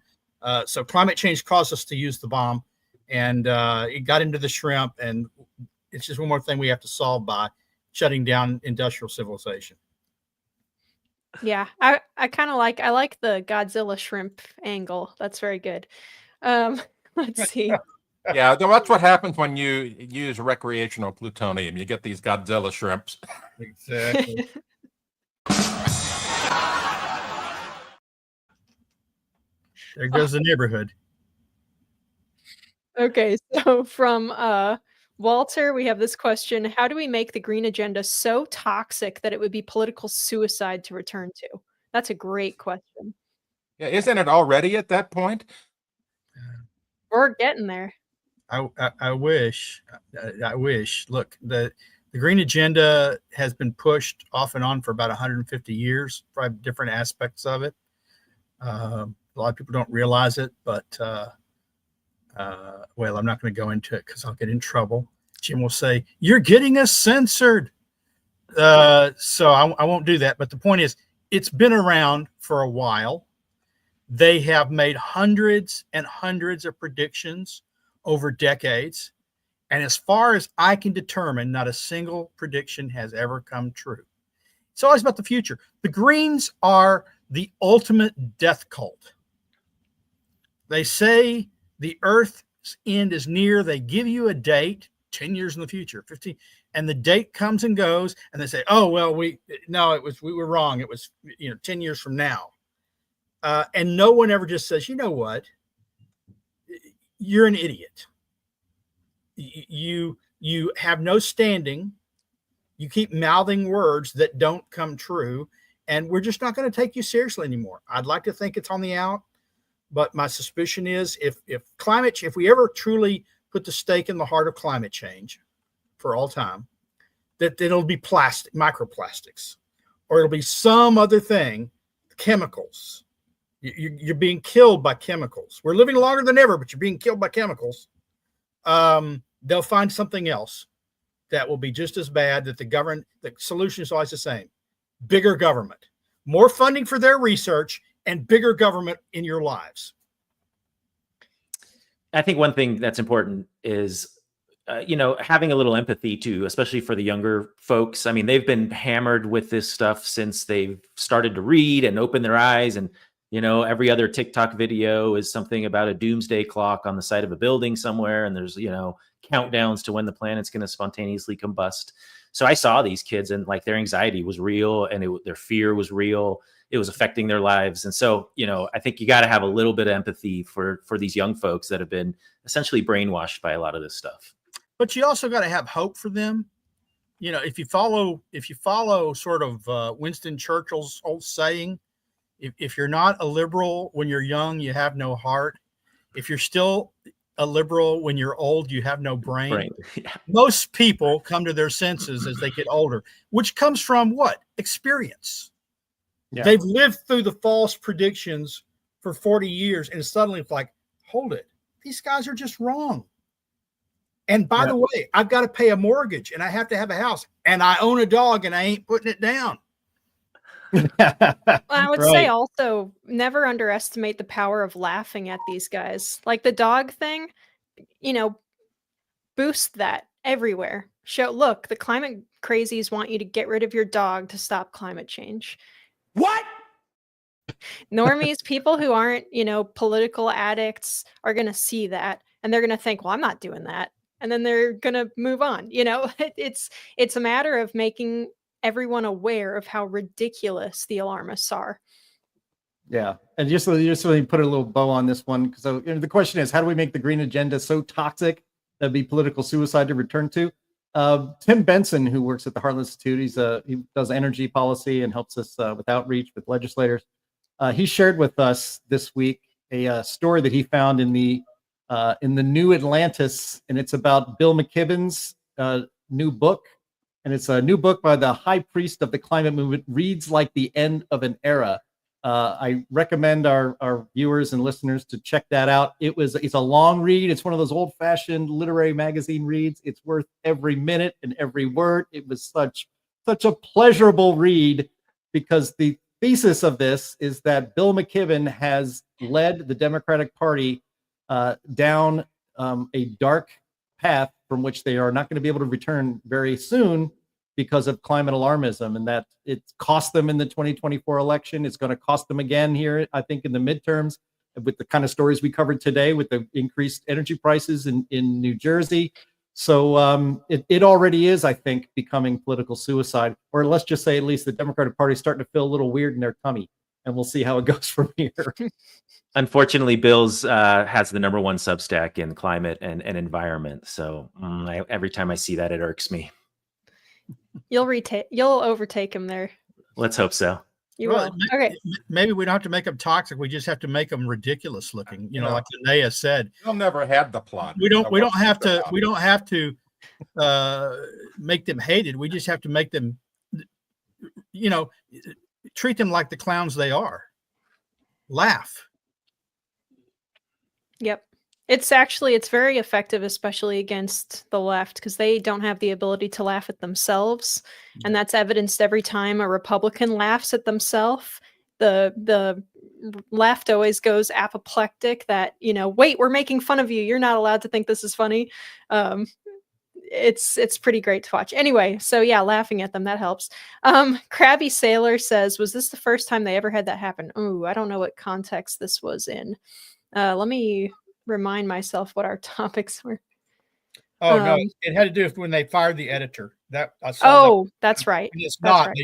So climate change caused us to use the bomb, and it got into the shrimp, and it's just one more thing we have to solve by shutting down industrial civilization. Yeah, I like the Godzilla shrimp angle. That's very good. Let's see. Yeah, that's what happens when you use recreational plutonium. You get these Godzilla shrimps. Exactly. There goes the neighborhood. Okay, so from Walter, we have this question. How do we make the green agenda so toxic that it would be political suicide to return to? That's a great question. Yeah, isn't it already at that point? We're getting there. I wish. Look, the green agenda has been pushed off and on for about 150 years, probably different aspects of it. A lot of people don't realize it, but well, I'm not going to go into it because I'll get in trouble. Jim will say, "You're getting us censored." So I won't do that. But the point is, it's been around for a while. They have made hundreds and hundreds of predictions over decades. And as far as I can determine, not a single prediction has ever come true. It's always about the future. The Greens are the ultimate death cult. They say the Earth's end is near. They give you a date, 10 years in the future, 15, and the date comes and goes, and they say, "Oh, well, we were wrong. It was 10 years from now." And no one ever just says, "You know what? You're an idiot. You have no standing. You keep mouthing words that don't come true, and we're just not going to take you seriously anymore." I'd like to think it's on the out, but my suspicion is if we ever truly put the stake in the heart of climate change for all time, that it'll be plastic, microplastics, or it'll be some other thing, chemicals. You're being killed by chemicals. We're living longer than ever, but you're being killed by chemicals. They'll find something else that will be just as bad. That the solution is always the same: bigger government, more funding for their research, and bigger government in your lives. I think one thing that's important is, having a little empathy too, especially for the younger folks. I mean, they've been hammered with this stuff since they've started to read and open their eyes. And, every other TikTok video is something about a doomsday clock on the side of a building somewhere. And there's, countdowns to when the planet's going to spontaneously combust. So I saw these kids, and like their anxiety was real, and their fear was real. It was affecting their lives. And so, I think you got to have a little bit of empathy for these young folks that have been essentially brainwashed by a lot of this stuff. But you also got to have hope for them. If you follow sort of Winston Churchill's old saying, if you're not a liberal when you're young, you have no heart. If you're still a liberal when you're old, you have no brain. Yeah. Most people come to their senses as they get older, which comes from what? Experience. Yeah. They've lived through the false predictions for 40 years, and suddenly it's like, hold it. These guys are just wrong. And by the way, I've got to pay a mortgage, and I have to have a house, and I own a dog, and I ain't putting it down. I would say also never underestimate the power of laughing at these guys. Like the dog thing, boost that everywhere. Look, the climate crazies want you to get rid of your dog to stop climate change. What? Normies, people who aren't, political addicts are going to see that, and they're going to think, well, I'm not doing that. And then they're going to move on. It's a matter of making everyone aware of how ridiculous the alarmists are. Yeah. And just let me put a little bow on this one, because the question is, how do we make the green agenda so toxic that'd be political suicide to return to? Tim Benson, who works at the Heartland Institute, he does energy policy and helps us with outreach with legislators. He shared with us this week a story that he found in the New Atlantis, and it's about Bill McKibben's new book. And it's a new book by the high priest of the climate movement. Reads like the end of an era. I recommend our viewers and listeners to check that out. It's a long read. It's one of those old-fashioned literary magazine reads. It's worth every minute and every word. It was such a pleasurable read, because the thesis of this is that Bill McKibben has led the Democratic Party down a dark path from which they are not going to be able to return very soon because of climate alarmism, and that it cost them in the 2024 election. It's going to cost them again here, I think, in the midterms, with the kind of stories we covered today with the increased energy prices in New Jersey. So it already is, I think, becoming political suicide, or let's just say at least the Democratic Party is starting to feel a little weird in their tummy, and we'll see how it goes from here. Unfortunately, Bill's has the #1 Substack in climate and environment. So every time I see that, it irks me. You'll overtake him there. Let's hope so. You will. Okay. Maybe we don't have to make them toxic. We just have to make them ridiculous looking. Like Linnea said. You'll never had the plot. We don't have to make them hated. We just have to make them, treat them like the clowns they are. Laugh. Yep. It's very effective, especially against the left, because they don't have the ability to laugh at themselves. And that's evidenced every time a Republican laughs at themselves. The left always goes apoplectic that, wait, we're making fun of you. You're not allowed to think this is funny. It's pretty great to watch. Anyway, so yeah, laughing at them, that helps. Krabby Sailor says, was this the first time they ever had that happen? Oh, I don't know what context this was in. Let me remind myself what our topics were. Oh, no, it had to do with when they fired the editor. That's right. And it's That's not. right.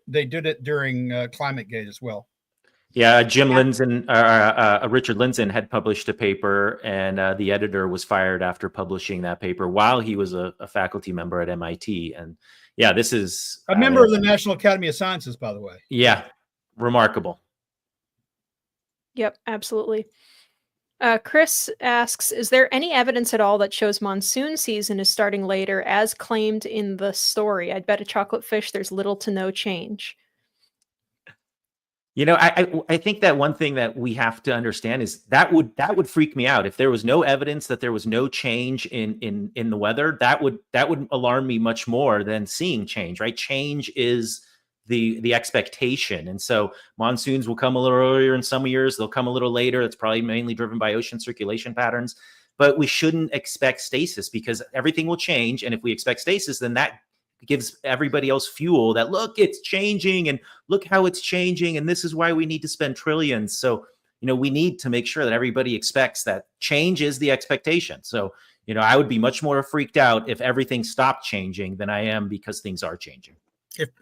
They did it during ClimateGate as well. Yeah, Richard Lindzen had published a paper, and the editor was fired after publishing that paper while he was a faculty member at MIT. And yeah, this is a member of the National Academy of Sciences, by the way. Yeah, remarkable. Yep, absolutely. Chris asks, is there any evidence at all that shows monsoon season is starting later as claimed in the story? I'd bet a chocolate fish there's little to no change. You know, I think that one thing that we have to understand is that would freak me out if there was no evidence that there was no change in the weather. That would alarm me much more than seeing change, right? Change is the expectation. And so monsoons will come a little earlier in some years, they'll come a little later. It's probably mainly driven by ocean circulation patterns, but we shouldn't expect stasis because everything will change. And if we expect stasis, then that gives everybody else fuel that, look, it's changing and look how it's changing. And this is why we need to spend trillions. So, you know, we need to make sure that everybody expects that change is the expectation. So, you know, I would be much more freaked out if everything stopped changing than I am because things are changing.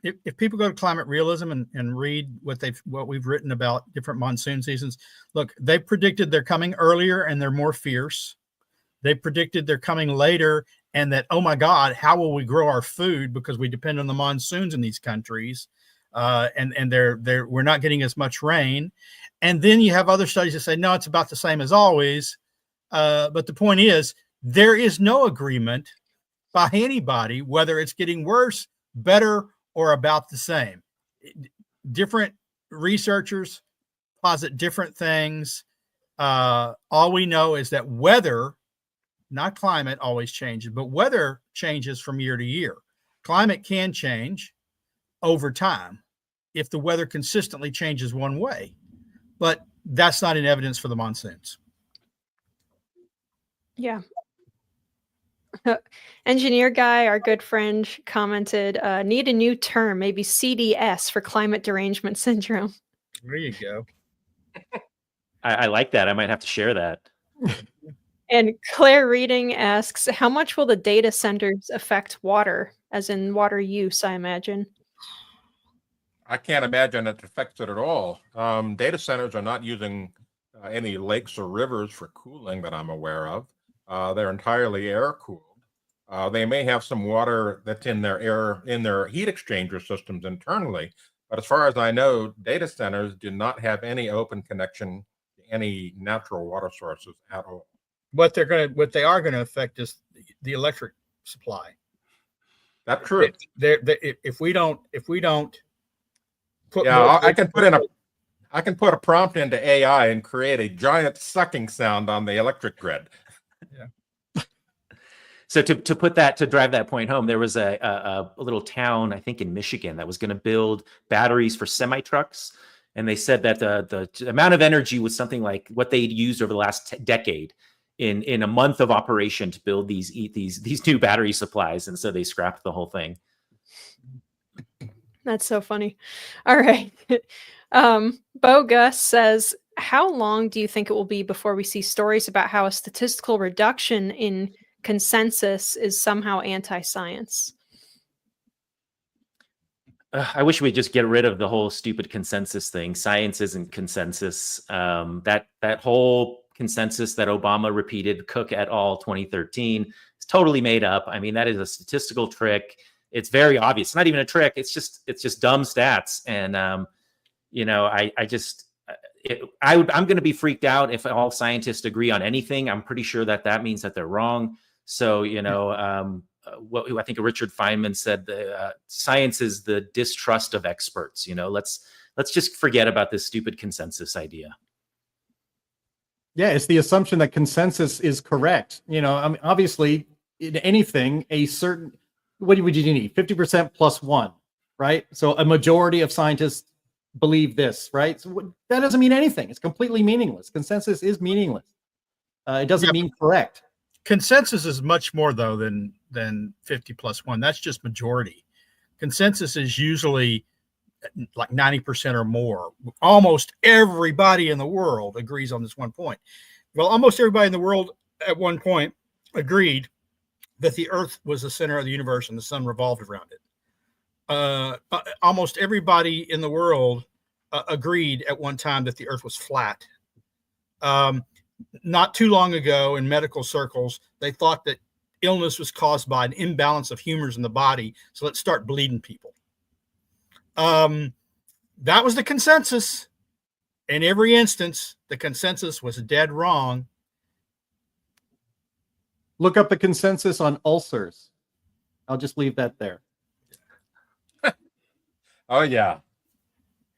If people go to Climate Realism and read what we've written about different monsoon seasons, look, they predicted they're coming earlier and they're more fierce. They predicted they're coming later and that, oh my God, how will we grow our food because we depend on the monsoons in these countries, and we're not getting as much rain. And then you have other studies that say no, it's about the same as always. But the point is, there is no agreement by anybody whether it's getting worse, better, or about the same. Different researchers posit different things. All we know is that weather, not climate, always changes, but weather changes from year to year. Climate can change over time if the weather consistently changes one way, but that's not in evidence for the monsoons. Yeah. Engineer Guy, our good friend, commented, need a new term, maybe CDS for climate derangement syndrome. There you go. I like that. I might have to share that. And Claire Reading asks, how much will the data centers affect water, as in water use, I imagine? I can't imagine it affects it at all. Data centers are not using any lakes or rivers for cooling that I'm aware of. They're entirely air cooled. They may have some water that's in their heat exchanger systems internally, but as far as I know, data centers do not have any open connection to any natural water sources at all. What they are going to affect is the electric supply. That's true. If we don't put I can put a prompt into AI and create a giant sucking sound on the electric grid. Yeah. So to drive that point home, there was a little town, I think in Michigan, that was going to build batteries for semi trucks, and they said that the amount of energy was something like what they'd used over the last decade in a month of operation to build these new battery supplies, and so they scrapped the whole thing. That's so funny. All right. Bo Gus says, how long do you think it will be before we see stories about how a statistical reduction in consensus is somehow anti-science? I wish we'd just get rid of the whole stupid consensus thing. Science isn't consensus. That whole consensus that Obama repeated, Cook et al. 2013, is totally made up. I mean, that is a statistical trick. It's very obvious. It's not even a trick. It's just dumb stats. And I'm going to be freaked out if all scientists agree on anything. I'm pretty sure that means that they're wrong. So, what I think Richard Feynman said, science is the distrust of experts. Let's just forget about this stupid consensus idea. Yeah, it's the assumption that consensus is correct. I mean, obviously, in anything, what would you need? 50% plus one, right? So a majority of scientists believe this, right? So that doesn't mean anything. It's completely meaningless. Consensus is meaningless. It doesn't mean correct. Consensus is much more, though, than 50 plus one. That's just majority. Consensus is usually like 90% or more. Almost everybody in the world agrees on this one point. Well, almost everybody in the world at one point agreed that the Earth was the center of the universe and the sun revolved around it. Almost everybody in the world agreed at one time that the Earth was flat. Not too long ago in medical circles, they thought that illness was caused by an imbalance of humors in the body. So let's start bleeding people. That was the consensus. In every instance, the consensus was dead wrong. Look up the consensus on ulcers. I'll just leave that there. Oh, yeah.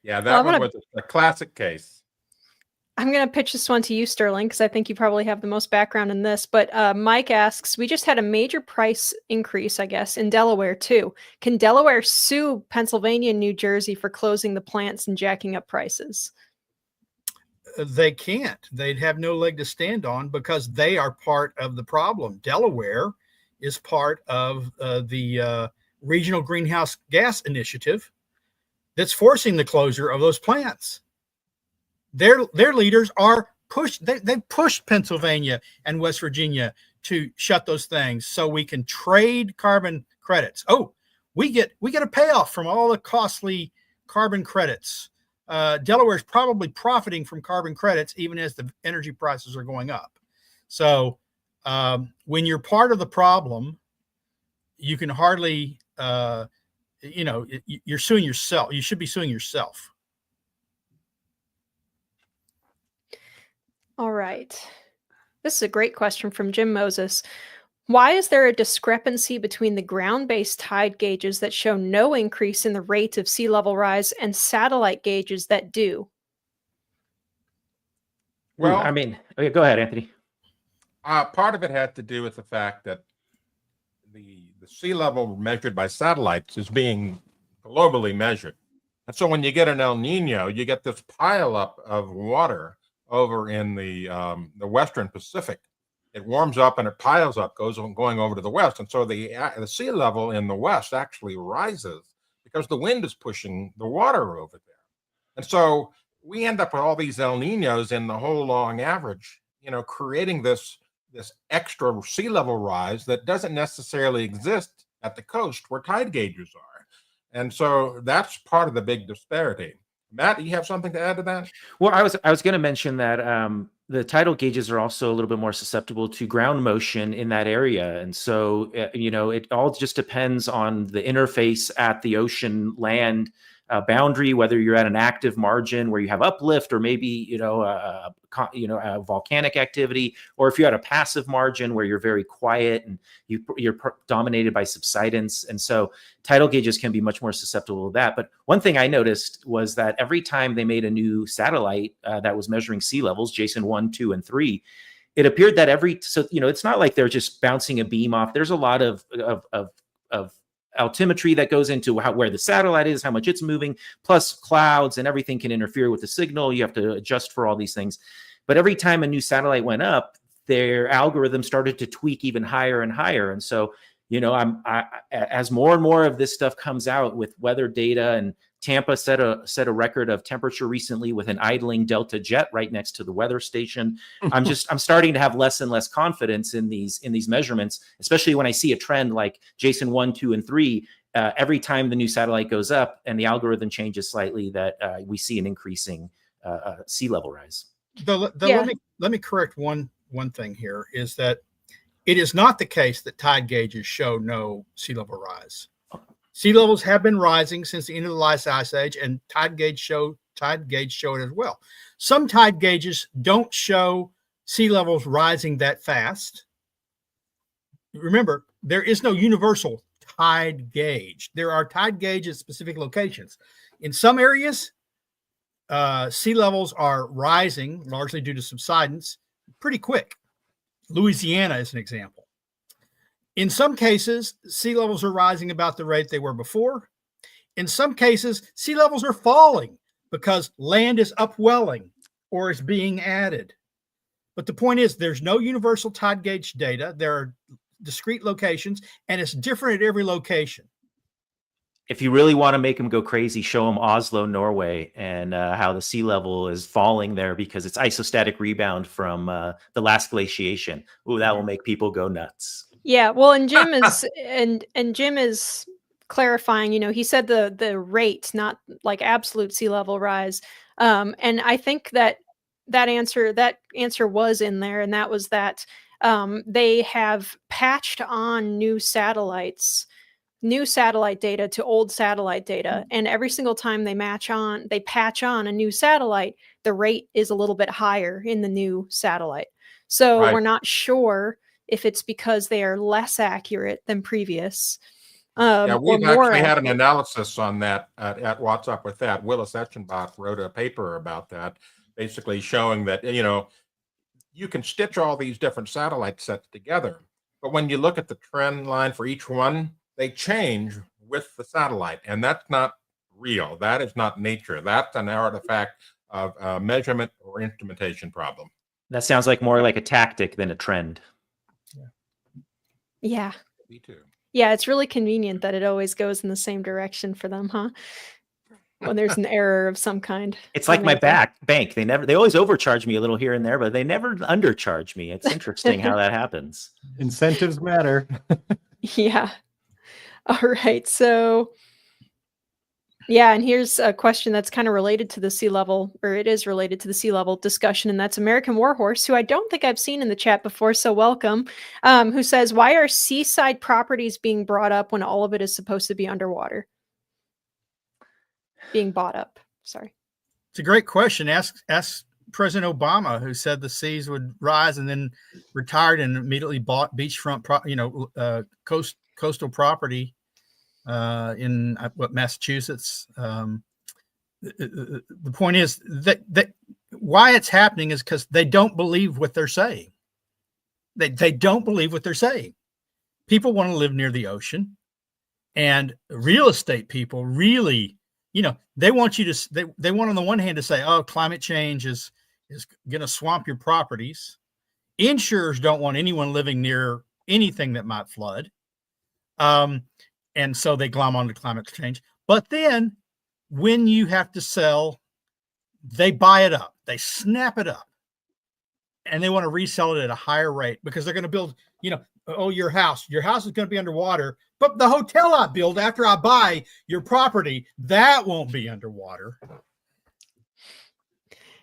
Yeah, that Well, one was a classic case. I'm going to pitch this one to you, Sterling, because I think you probably have the most background in this. But Mike asks, we just had a major price increase, I guess, in Delaware, too. Can Delaware sue Pennsylvania and New Jersey for closing the plants and jacking up prices? They can't. They'd have no leg to stand on because they are part of the problem. Delaware is part of the Regional Greenhouse Gas Initiative that's forcing the closure of those plants. Their leaders are pushed. They pushed Pennsylvania and West Virginia to shut those things so we can trade carbon credits. Oh, we get a payoff from all the costly carbon credits. Delaware is probably profiting from carbon credits even as the energy prices are going up. So when you're part of the problem, you can hardly, you're suing yourself. You should be suing yourself. All right. This is a great question from Jim Moses. Why is there a discrepancy between the ground-based tide gauges that show no increase in the rate of sea level rise and satellite gauges that do? Well, I mean, okay, go ahead, Anthony. Part of it had to do with the fact that the sea level measured by satellites is being globally measured. And so when you get an El Nino, you get this pile up of water over in the Western Pacific. It warms up and it piles up, going over to the west. And so the sea level in the west actually rises because the wind is pushing the water over there. And so we end up with all these El Ninos in the whole long average, creating this extra sea level rise that doesn't necessarily exist at the coast where tide gauges are. And so that's part of the big disparity. Matt, you have something to add to that? Well, I was going to mention that the tidal gauges are also a little bit more susceptible to ground motion in that area. And so, it all just depends on the interface at the ocean land boundary, whether you're at an active margin where you have uplift or maybe, a volcanic activity, or if you're at a passive margin where you're very quiet and you're dominated by subsidence. And so tidal gauges can be much more susceptible to that. But one thing I noticed was that every time they made a new satellite that was measuring sea levels, Jason 1, 2, and 3, it appeared that it's not like they're just bouncing a beam off. There's a lot of altimetry that goes into where the satellite is, how much it's moving, plus clouds and everything can interfere with the signal. You have to adjust for all these things. But every time a new satellite went up, their algorithm started to tweak even higher and higher. And so, as more and more of this stuff comes out with weather data, and Tampa set a record of temperature recently with an idling Delta jet right next to the weather station. I'm starting to have less and less confidence in these measurements, especially when I see a trend like Jason 1, 2, and 3. Every time the new satellite goes up and the algorithm changes slightly, that we see an increasing sea level rise. Let me correct one thing here, is that it is not the case that tide gauges show no sea level rise. Sea levels have been rising since the end of the last ice age, and tide gauge show it as well. Some tide gauges don't show sea levels rising that fast. Remember, there is no universal tide gauge. There are tide gauges at specific locations. In some areas, sea levels are rising, largely due to subsidence, pretty quick. Louisiana is an example. In some cases, sea levels are rising about the rate they were before. In some cases, sea levels are falling because land is upwelling or is being added. But the point is, there's no universal tide gauge data. There are discrete locations, and it's different at every location. If you really want to make them go crazy, show them Oslo, Norway, and how the sea level is falling there because it's isostatic rebound from the last glaciation. Ooh, that will make people go nuts. Yeah, well, and Jim is and Jim is clarifying. He said the rate, not like absolute sea level rise. And I think that answer was in there, and that was that they have patched on new satellite data to old satellite data. And every single time they patch on a new satellite, the rate is a little bit higher in the new satellite. So We're not sure if it's because they are less accurate than previous. Yeah, Or we've more actually had an accurate. analysis on that at What's Up With That. Willis Eschenbach wrote a paper about that, basically showing that, you can stitch all these different satellite sets together, but when you look at the trend line for each one, they change with the satellite, and that's not real. That is not nature. That's an artifact of a measurement or instrumentation problem. That sounds like more like a tactic than a trend. Yeah. Me too. Yeah, it's really convenient that it always goes in the same direction for them, huh? When there's an error of some kind. It's like my Amazing. bank. They always overcharge me a little here and there, but they never undercharge me. It's interesting how that happens. Incentives matter. Yeah. All right. So, yeah, and here's a question that's kind of related to the sea level, or it is related to the sea level discussion, and that's American Warhorse, who I don't think I've seen in the chat before, so welcome, who says, why are seaside properties being brought up when all of it is supposed to be underwater? Being bought up, sorry. It's a great question. Ask President Obama, who said the seas would rise and then retired and immediately bought beachfront, coastal property in Massachusetts. The point is that why it's happening is because they don't believe what they're saying. They don't believe what they're saying. People want to live near the ocean, and real estate people really, they want you to. They want on the one hand to say, "Oh, climate change is going to swamp your properties." Insurers don't want anyone living near anything that might flood. And so they glom onto climate change. But then when you have to sell, they buy it up. They snap it up. And they want to resell it at a higher rate because they're going to build, your house is going to be underwater. But the hotel I build after I buy your property, that won't be underwater.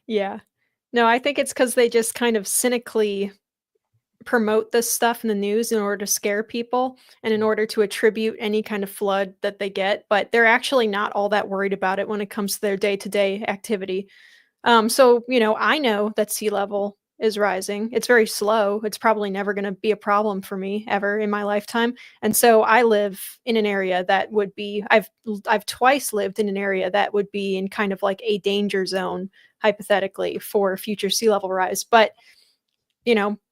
Yeah. No, I think it's because they just kind of cynically promote this stuff in the news in order to scare people and in order to attribute any kind of flood that they get, but they're actually not all that worried about it when it comes to their day-to-day activity. So, I know that sea level is rising. It's very slow. It's probably never going to be a problem for me ever in my lifetime. And so I live in an area that would be, I've twice lived in an area that would be in kind of like a danger zone, hypothetically, for future sea level rise. But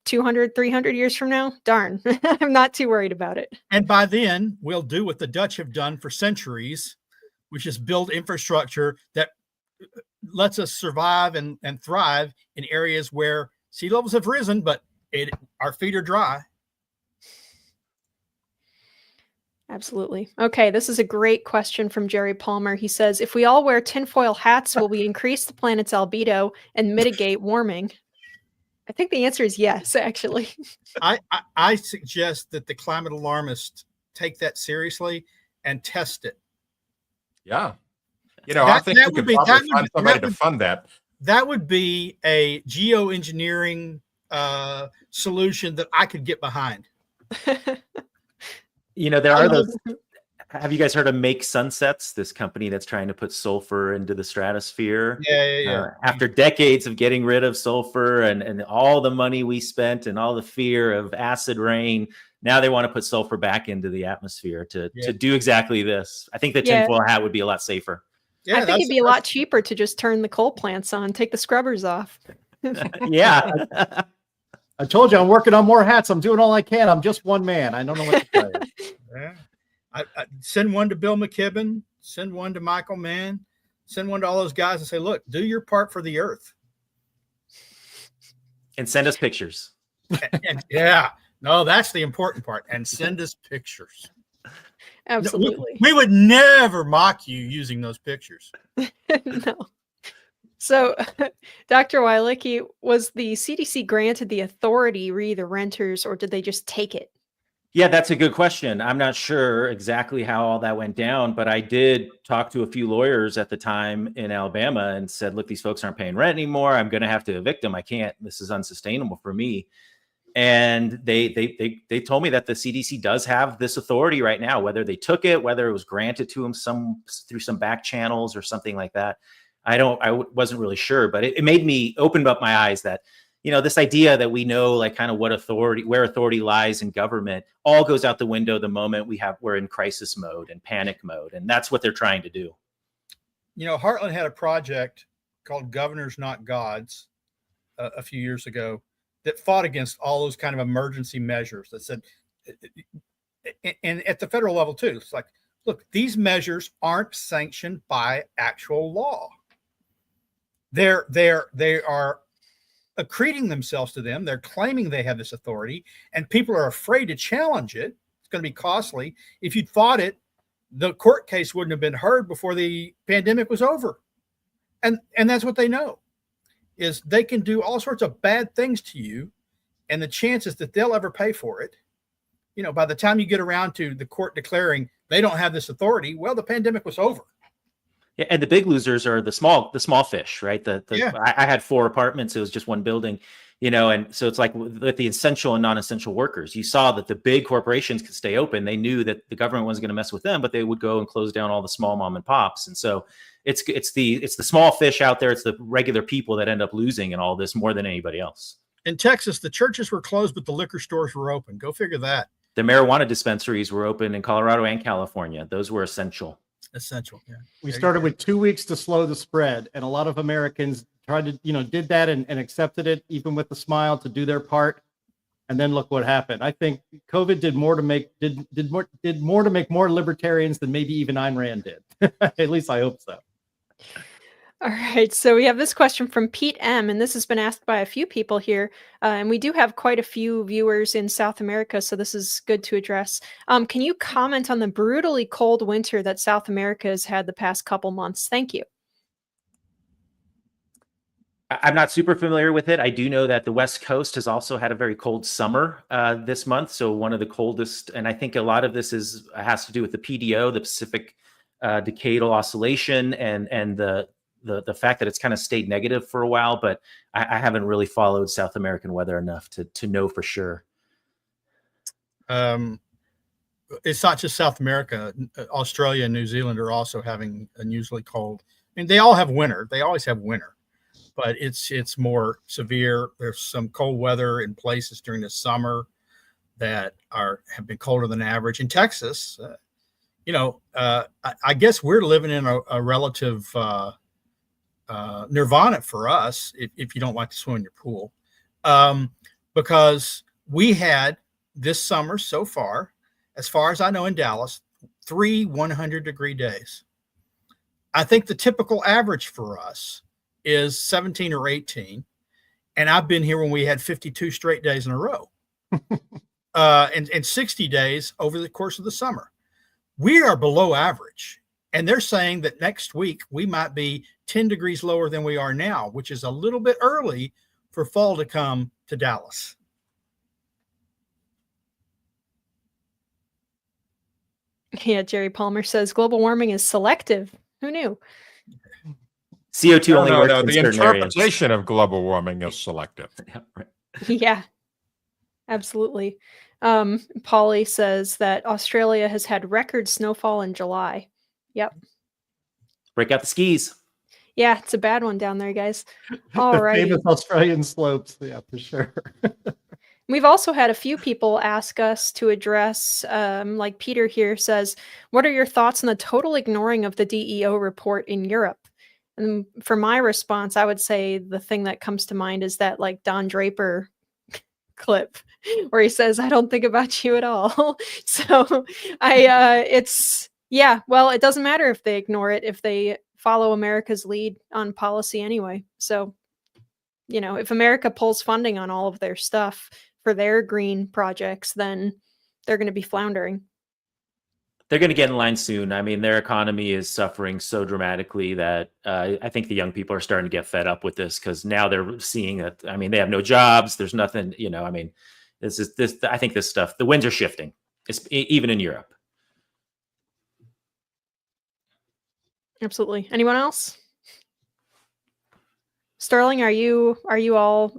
200, 300 years from now, darn, I'm not too worried about it. And by then, we'll do what the Dutch have done for centuries, which is build infrastructure that lets us survive and thrive in areas where sea levels have risen, but our feet are dry. Absolutely. Okay, this is a great question from Jerry Palmer. He says, if we all wear tinfoil hats, will we increase the planet's albedo and mitigate warming? I think the answer is yes, actually. I suggest that the climate alarmists take that seriously and test it. Yeah. I think we could probably find somebody to fund that. That would be a geoengineering solution that I could get behind. There are those. Have you guys heard of Make Sunsets? This company that's trying to put sulfur into the stratosphere. Yeah. After decades of getting rid of sulfur and all the money we spent and all the fear of acid rain, now they want to put sulfur back into the atmosphere to do exactly this. I think the tinfoil hat would be a lot safer. Yeah, I think it'd be a lot cheaper to just turn the coal plants on, take the scrubbers off. Yeah. I told you I'm working on more hats. I'm doing all I can. I'm just one man. I don't know what to tell you. Yeah. I send one to Bill McKibben, send one to Michael Mann, send one to all those guys and say, look, do your part for the earth. And send us pictures. And that's the important part. And send us pictures. Absolutely. We would never mock you using those pictures. No. So, Dr. Wielicki, was the CDC granted the authority re the renters, or did they just take it? Yeah, that's a good question. I'm not sure exactly how all that went down, but I did talk to a few lawyers at the time in Alabama and said, look, these folks aren't paying rent anymore. I'm going to have to evict them. I can't. This is unsustainable for me. And they told me that the CDC does have this authority right now, whether they took it, whether it was granted to them through some back channels or something like that. I wasn't really sure, but it made me open up my eyes that this idea that we know like kind of where authority lies in government all goes out the window the moment we're in crisis mode and panic mode. And that's what they're trying to do. Heartland had a project called Governors Not Gods a few years ago that fought against all those kind of emergency measures that said, and at the federal level too, it's like, look, these measures aren't sanctioned by actual law. They are accreting themselves to them. They're claiming they have this authority, and people are afraid to challenge it. It's going to be costly. If you'd fought it, the court case wouldn't have been heard before the pandemic was over. And that's what they know, is they can do all sorts of bad things to you, and the chances that they'll ever pay for it, by the time you get around to the court declaring they don't have this authority, well, the pandemic was over. Yeah, and the big losers are the small fish, right? I had 4 apartments. It was just one building, and so it's like with the essential and non-essential workers, you saw that the big corporations could stay open. They knew that the government wasn't going to mess with them, but they would go and close down all the small mom and pops. And so it's the small fish out there. It's the regular people that end up losing in all this more than anybody else. In Texas, the churches were closed, but the liquor stores were open. Go figure that. The marijuana dispensaries were open in Colorado and California. Those were essential. Yeah. We started with 2 weeks to slow the spread, and a lot of Americans tried to, did that and accepted it, even with a smile, to do their part. And then look what happened. I think COVID did more to make more libertarians than maybe even Ayn Rand did. At least I hope so. All right, so we have this question from Pete M, and this has been asked by a few people here, and we do have quite a few viewers in South America, so this is good to address. Can you comment on the brutally cold winter that South America has had the past couple months? Thank you. I'm not super familiar with it. I do know that the West Coast has also had a very cold summer this month, so one of the coldest, and I think a lot of this has to do with the PDO, the Pacific Decadal Oscillation, and the fact that it's kind of stayed negative for a while, but I haven't really followed South American weather enough to know for sure. It's not just South America. Australia and New Zealand are also having unusually cold. I mean, they all have winter. They always have winter, but it's more severe. There's some cold weather in places during the summer that have been colder than average. In Texas, I guess we're living in a relative nirvana for us, if you don't like to swim in your pool, because we had this summer so far as I know in Dallas, 3 100-degree days. I think the typical average for us is 17 or 18, and I've been here when we had 52 straight days in a row, and 60 days over the course of the summer. We are below average. And they're saying that next week we might be 10 degrees lower than we are now, which is a little bit early for fall to come to Dallas. Yeah, Jerry Palmer says global warming is selective. Who knew? CO2 only works in the certain interpretation of global warming is selective. Yeah, right. Yeah, absolutely. Polly says that Australia has had record snowfall in July. Yep. Break out the skis. Yeah, it's a bad one down there, guys. All right. Famous Australian slopes. Yeah, for sure. We've also had a few people ask us to address, like Peter here says, what are your thoughts on the total ignoring of the DEO report in Europe? And for my response, I would say the thing that comes to mind is that like Don Draper clip where he says, I don't think about you at all. So it doesn't matter if they ignore it, if they follow America's lead on policy anyway. So, if America pulls funding on all of their stuff for their green projects, then they're going to be floundering. They're going to get in line soon. I mean, their economy is suffering so dramatically that I think the young people are starting to get fed up with this because now they're seeing that, they have no jobs. There's nothing, I think this stuff, the winds are shifting, even in Europe. Absolutely. Anyone else? Sterling, are you all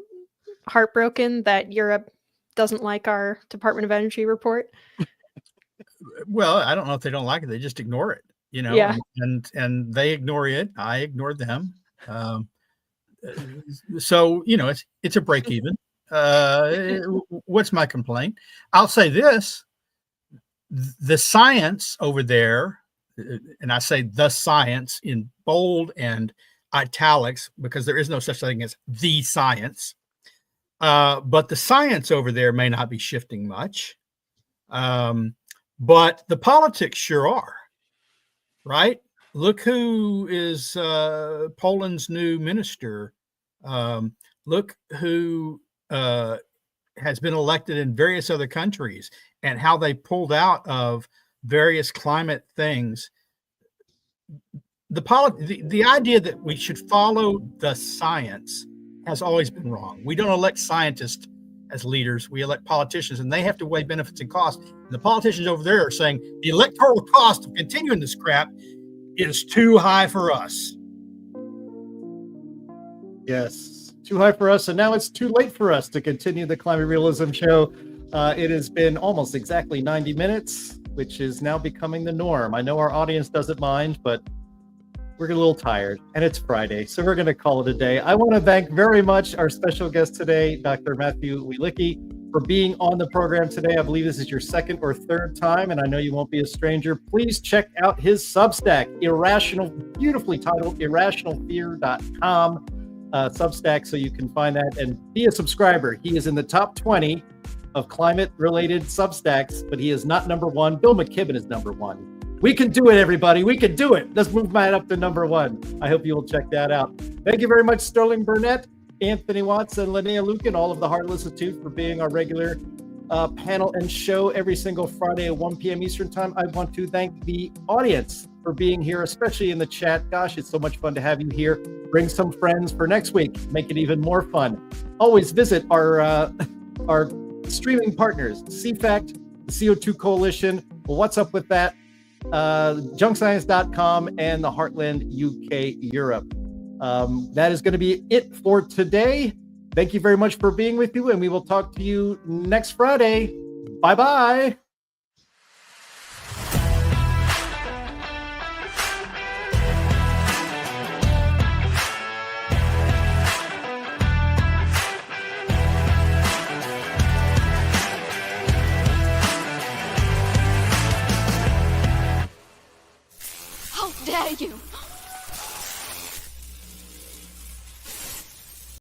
heartbroken that Europe doesn't like our Department of Energy report? Well, I don't know if they don't like it. They just ignore it, Yeah. and they ignore it. I ignored them. So, it's a break even. What's my complaint? I'll say this. The science over there, and I say the science in bold and italics because there is no such thing as the science. But the science over there may not be shifting much. But the politics sure are, right? Look who is Poland's new minister. Look who has been elected in various other countries and how they pulled out of various climate things. The idea that we should follow the science has always been wrong. We don't elect scientists as leaders. We elect politicians, and they have to weigh benefits and costs. And the politicians over there are saying the electoral cost of continuing this crap is too high for us. Yes, too high for us, and now it's too late for us to continue the Climate Realism Show. It has been almost exactly 90 minutes, which is now becoming the norm. I know our audience doesn't mind, but we're a little tired, and it's Friday, so we're going to call it a day. I want to thank very much our special guest today, Dr. Matthew Wielicki, for being on the program today. I believe this is your second or third time, and I know you won't be a stranger. Please check out his Substack, beautifully titled irrationalfear.com Substack, so you can find that and be a subscriber. He is in the top 20 of climate-related Substacks, but he is not number one. Bill McKibben is number one. We can do it, everybody. We can do it. Let's move mine up to number one. I hope you will check that out. Thank you very much, Sterling Burnett, Anthony Watts, and Linnea Lueken, all of the Heartless Institute, for being our regular panel and show every single Friday at 1 p.m. Eastern Time. I want to thank the audience for being here, especially in the chat. Gosh, it's so much fun to have you here. Bring some friends for next week. Make it even more fun. Always visit our streaming partners, CFACT, the CO2 Coalition. Well, what's up with that? junkscience.com and the Heartland UK Europe. That is going to be it for today. Thank you very much for being with you, and we will talk to you next Friday. Bye-bye. How dare you!